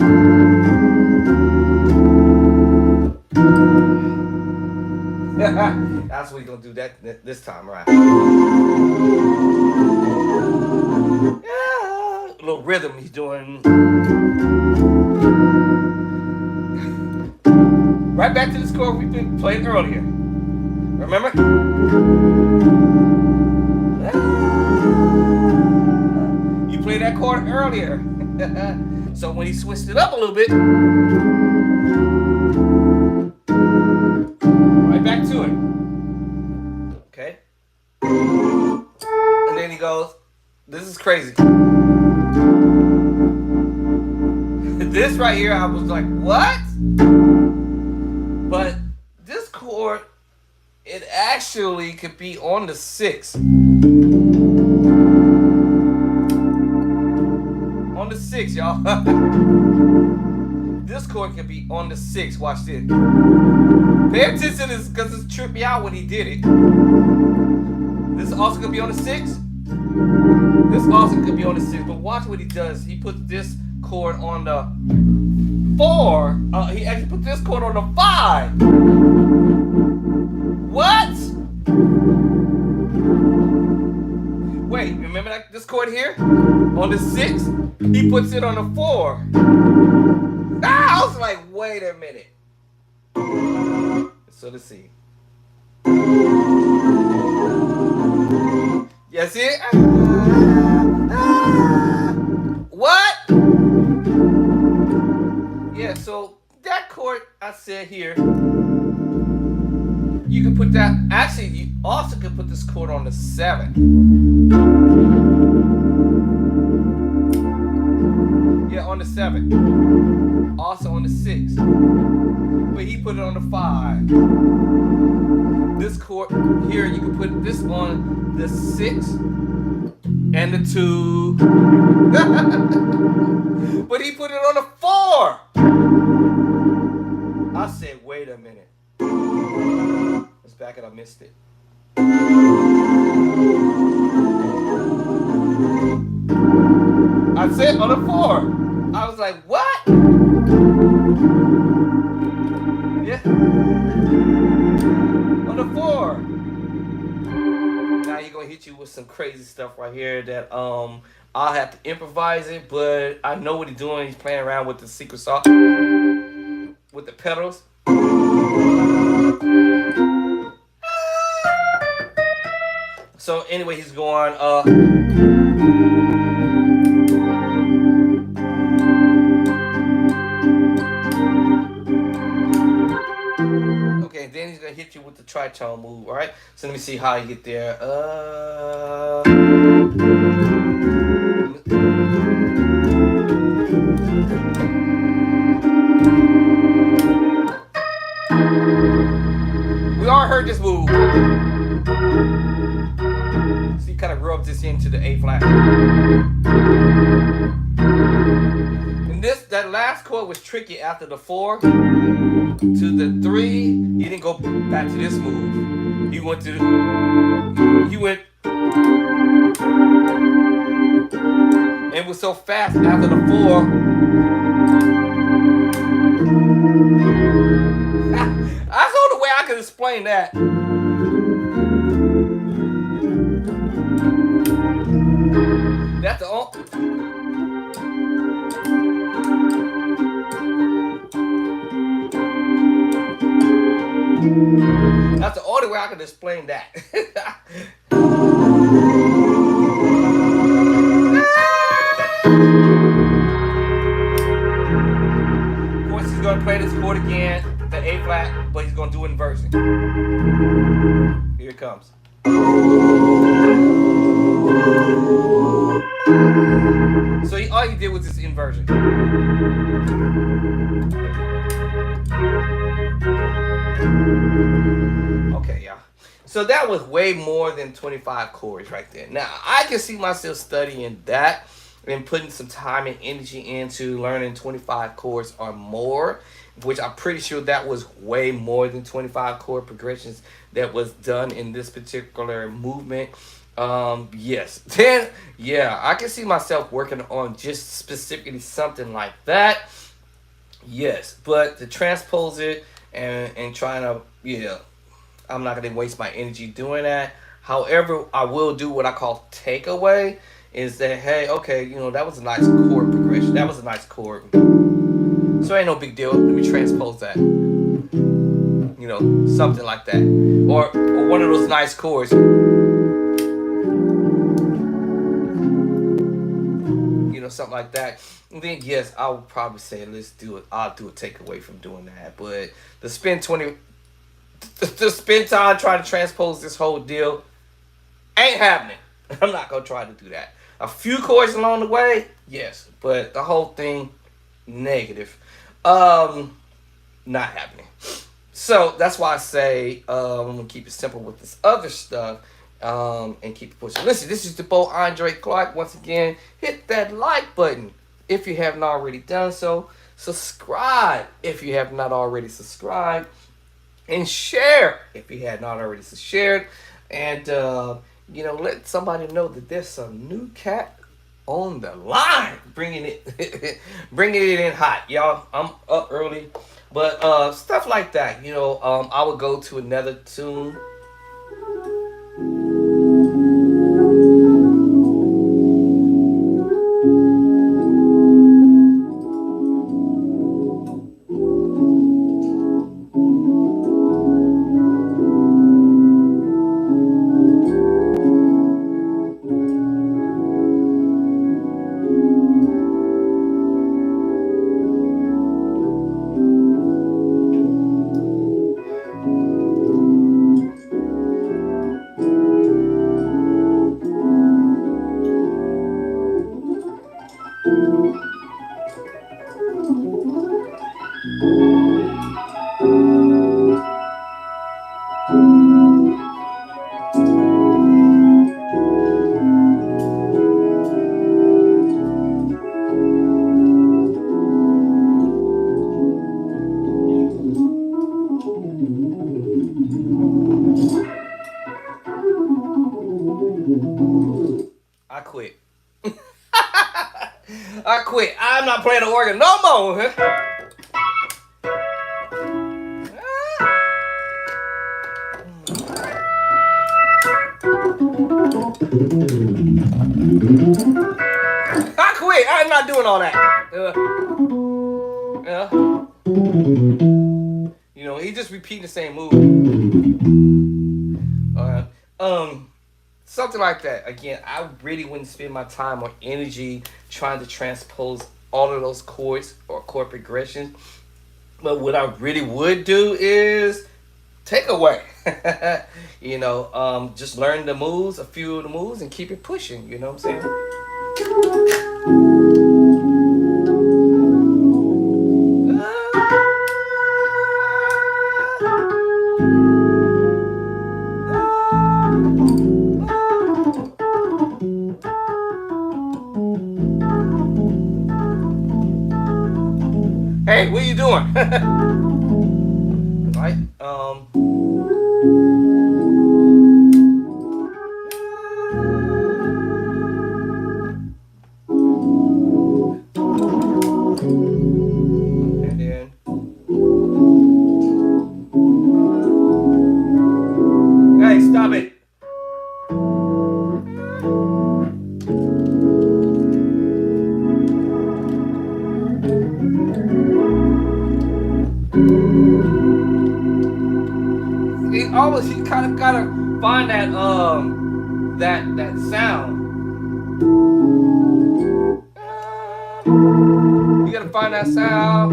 That's what he's gonna do that this time, right? Yeah, a little rhythm he's doing. Right back to the score we've been playing earlier. Remember? You played that chord earlier. So when he switched it up a little bit, right back to it. Okay? And then he goes, this is crazy. This right here, I was like, what? But this chord, it actually could be on the 6. On the 6, y'all. This chord could be on the 6. Watch this. Pay attention to this because it tripped me out when he did it. This is also going to be on the 6. This also could be on the 6. But watch what he does. He puts this chord on the 4. He actually put this chord on the 5. What? Wait, remember this chord here? On the 6? He puts it on the 4. I was like, wait a minute. So let's see. You see it? What? Yeah, so that chord I said here, you can put that, actually you also can put this chord on the 7. Yeah, on the 7. Also on the 6. But he put it on the 5. This chord here, you can put this on the 6 and the 2. But he put it on the 4. I said, wait a minute. Let's back it, I missed it. I said on the 4. I was like, what? Yeah. On the 4. Now you're gonna hit you with some crazy stuff right here that I'll have to improvise it, but I know what he's doing. He's playing around with the secret sauce with the pedals. So anyway, he's going okay, then he's gonna hit you with the tritone move, all right? So let me see how you get there. We all heard this move. So you kind of rub this into the A flat. And that last chord was tricky after the 4 to the 3. You didn't go back to this move. You went it was so fast after the 4. That's the only way I can explain that. That's the only. That's the only way I can explain that. Of course, he's gonna play this chord again, the A flat, but he's gonna do it in version. Here it comes. So all you did was this inversion. Okay, y'all. So that was way more than 25 chords right there. Now, I can see myself studying that and putting some time and energy into learning 25 chords or more, which I'm pretty sure that was way more than 25 chord progressions that was done in this particular movement. Yes. Then, yeah, I can see myself working on just specifically something like that. Yes, but to transpose it and trying to, I'm not going to waste my energy doing that. However, I will do what I call takeaway, is that, hey, okay, that was a nice chord progression. That was a nice chord. So ain't no big deal. Let me transpose that. Something like that. Or one of those nice chords. Something like that. And then, yes, I would probably say, let's do it. I'll do a takeaway from doing that. But the spend time trying to transpose this whole deal ain't happening. I'm not going to try to do that. A few chords along the way, yes. But the whole thing, negative. Not happening. So that's why I say I'm going to keep it simple with this other stuff. And keep it pushing. Listen, this is the boy Andre Clark. Once again, hit that like button if you haven't already done so. Subscribe if you have not already subscribed. And share if you had not already shared. And, let somebody know that there's some new cat on the line. Bringing it in hot, y'all. I'm up early. But stuff like that, I would go to another tune. I quit. I quit. I'm not playing the organ no more. I quit. I'm not doing all that. He just repeating the same move. Something like that. Again, I really wouldn't spend my time or energy trying to transpose all of those chords or chord progressions. But what I really would do is takeaway. You know, just learn the moves, a few of the moves, and keep it pushing. You know what I'm saying? Hey, what are you doing? Right? And then hey, stop it. He kind of gotta find that sound. You gotta find that sound.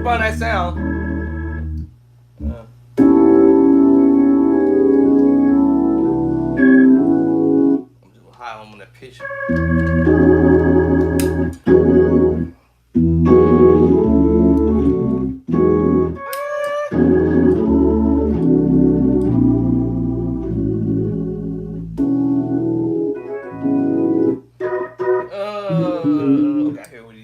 Find that sound. I'm just high on that pitch. Okay, here we go.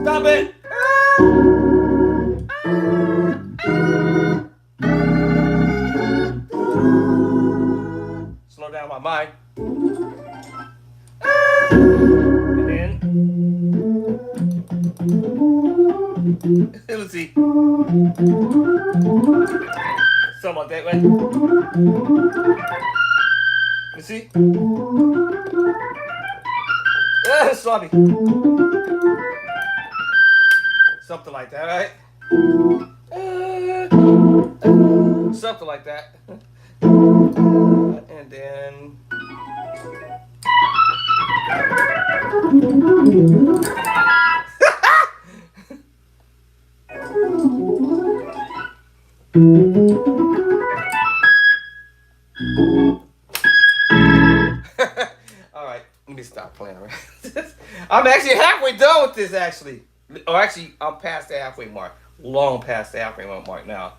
Stop it! Slow down my mind. And then let's see. Something like that, right? You see? Sloppy. Something like that, right? Something like that. And then all right, let me stop playing around. I'm actually halfway done with this, actually. Or actually, I'm past the halfway mark. Long past the halfway mark now.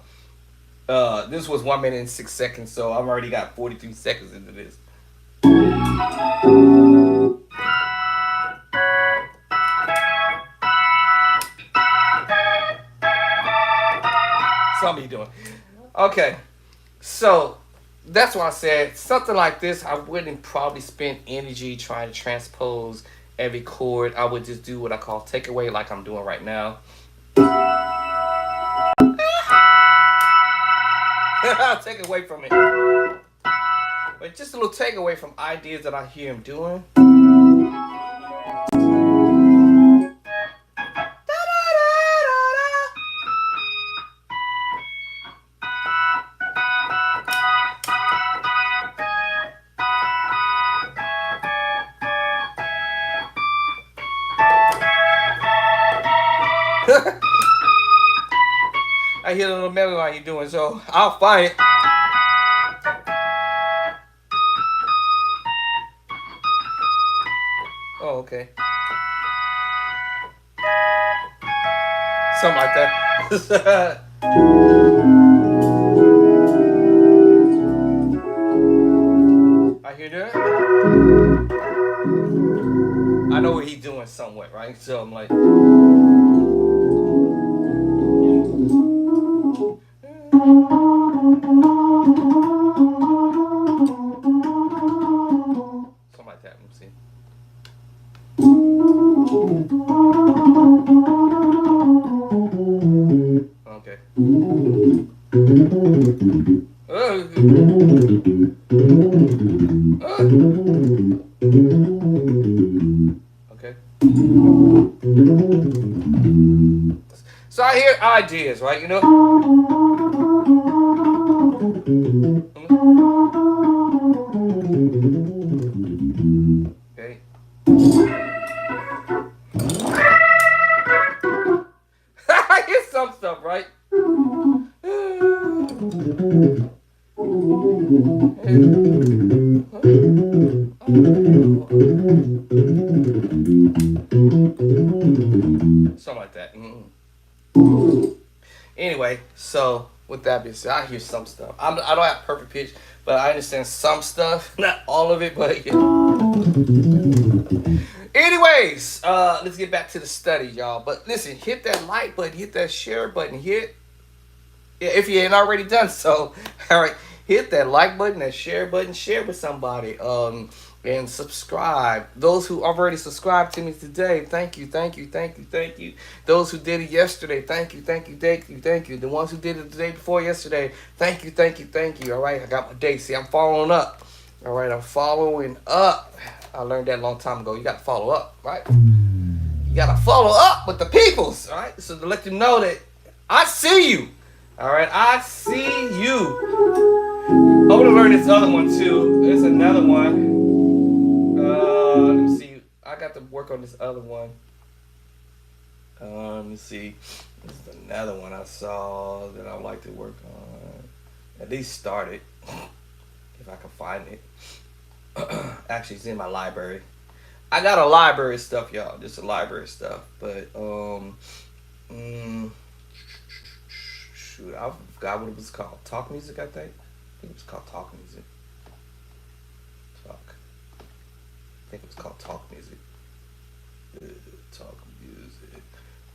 This was 1 minute and 6 seconds, so I've already got 43 seconds into this. Something you doing. Okay, so that's why I said something like this. I wouldn't probably spend energy trying to transpose every chord. I would just do what I call takeaway, like I'm doing right now. I'll take away from it, but just a little takeaway from ideas that I hear him doing. I hear the little melody line you're doing, so I'll find it. Oh, okay. Something like that. I hear that. I know what he's doing somewhat, right? So I'm like. Something like that. Let me see. Okay. Okay. So I hear ideas, right? You know. Okay. I hear some stuff, right? Something like that. Anyway, so with that being said, I hear some stuff. I don't have perfect pitch, but I understand some stuff. Not all of it, but anyways, let's get back to the study, y'all. But listen, hit that like button, hit that share button, if you ain't already done so. All right, hit that like button, that share button, share with somebody. And subscribe. Those who already subscribed to me today, thank you, thank you, thank you, thank you. Those who did it yesterday, thank you, thank you, thank you, thank you. The ones who did it the day before yesterday, thank you, thank you, thank you. All right, I got my date. See, I'm following up. All right, I'm following up. I learned that a long time ago. You got to follow up, right? You got to follow up with the peoples, all right? So to let them know that I see you. All right, I see you. I want to learn this other one too. There's another one. Let me see. I got to work on this other one. Let me see. This is another one I saw that I would like to work on. At least start it, if I can find it. Actually, it's in my library. I got a library of stuff, y'all. Just a library of stuff. But shoot, I forgot what it was called. Talk music, I think. I think it was called talk music. Talk. I think it was called talk music. Talk music.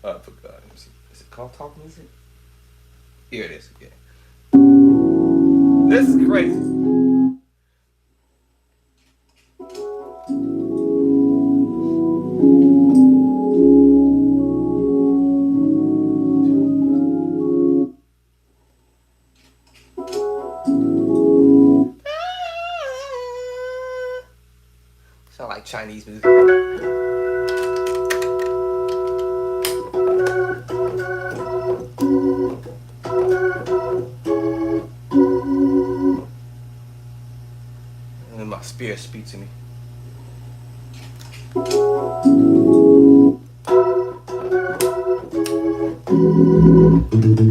Oh, I forgot. Let me see. Is it called talk music? Here it is. Yeah. This is crazy. Sound like Chinese music. And then my spirit speak to me.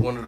One of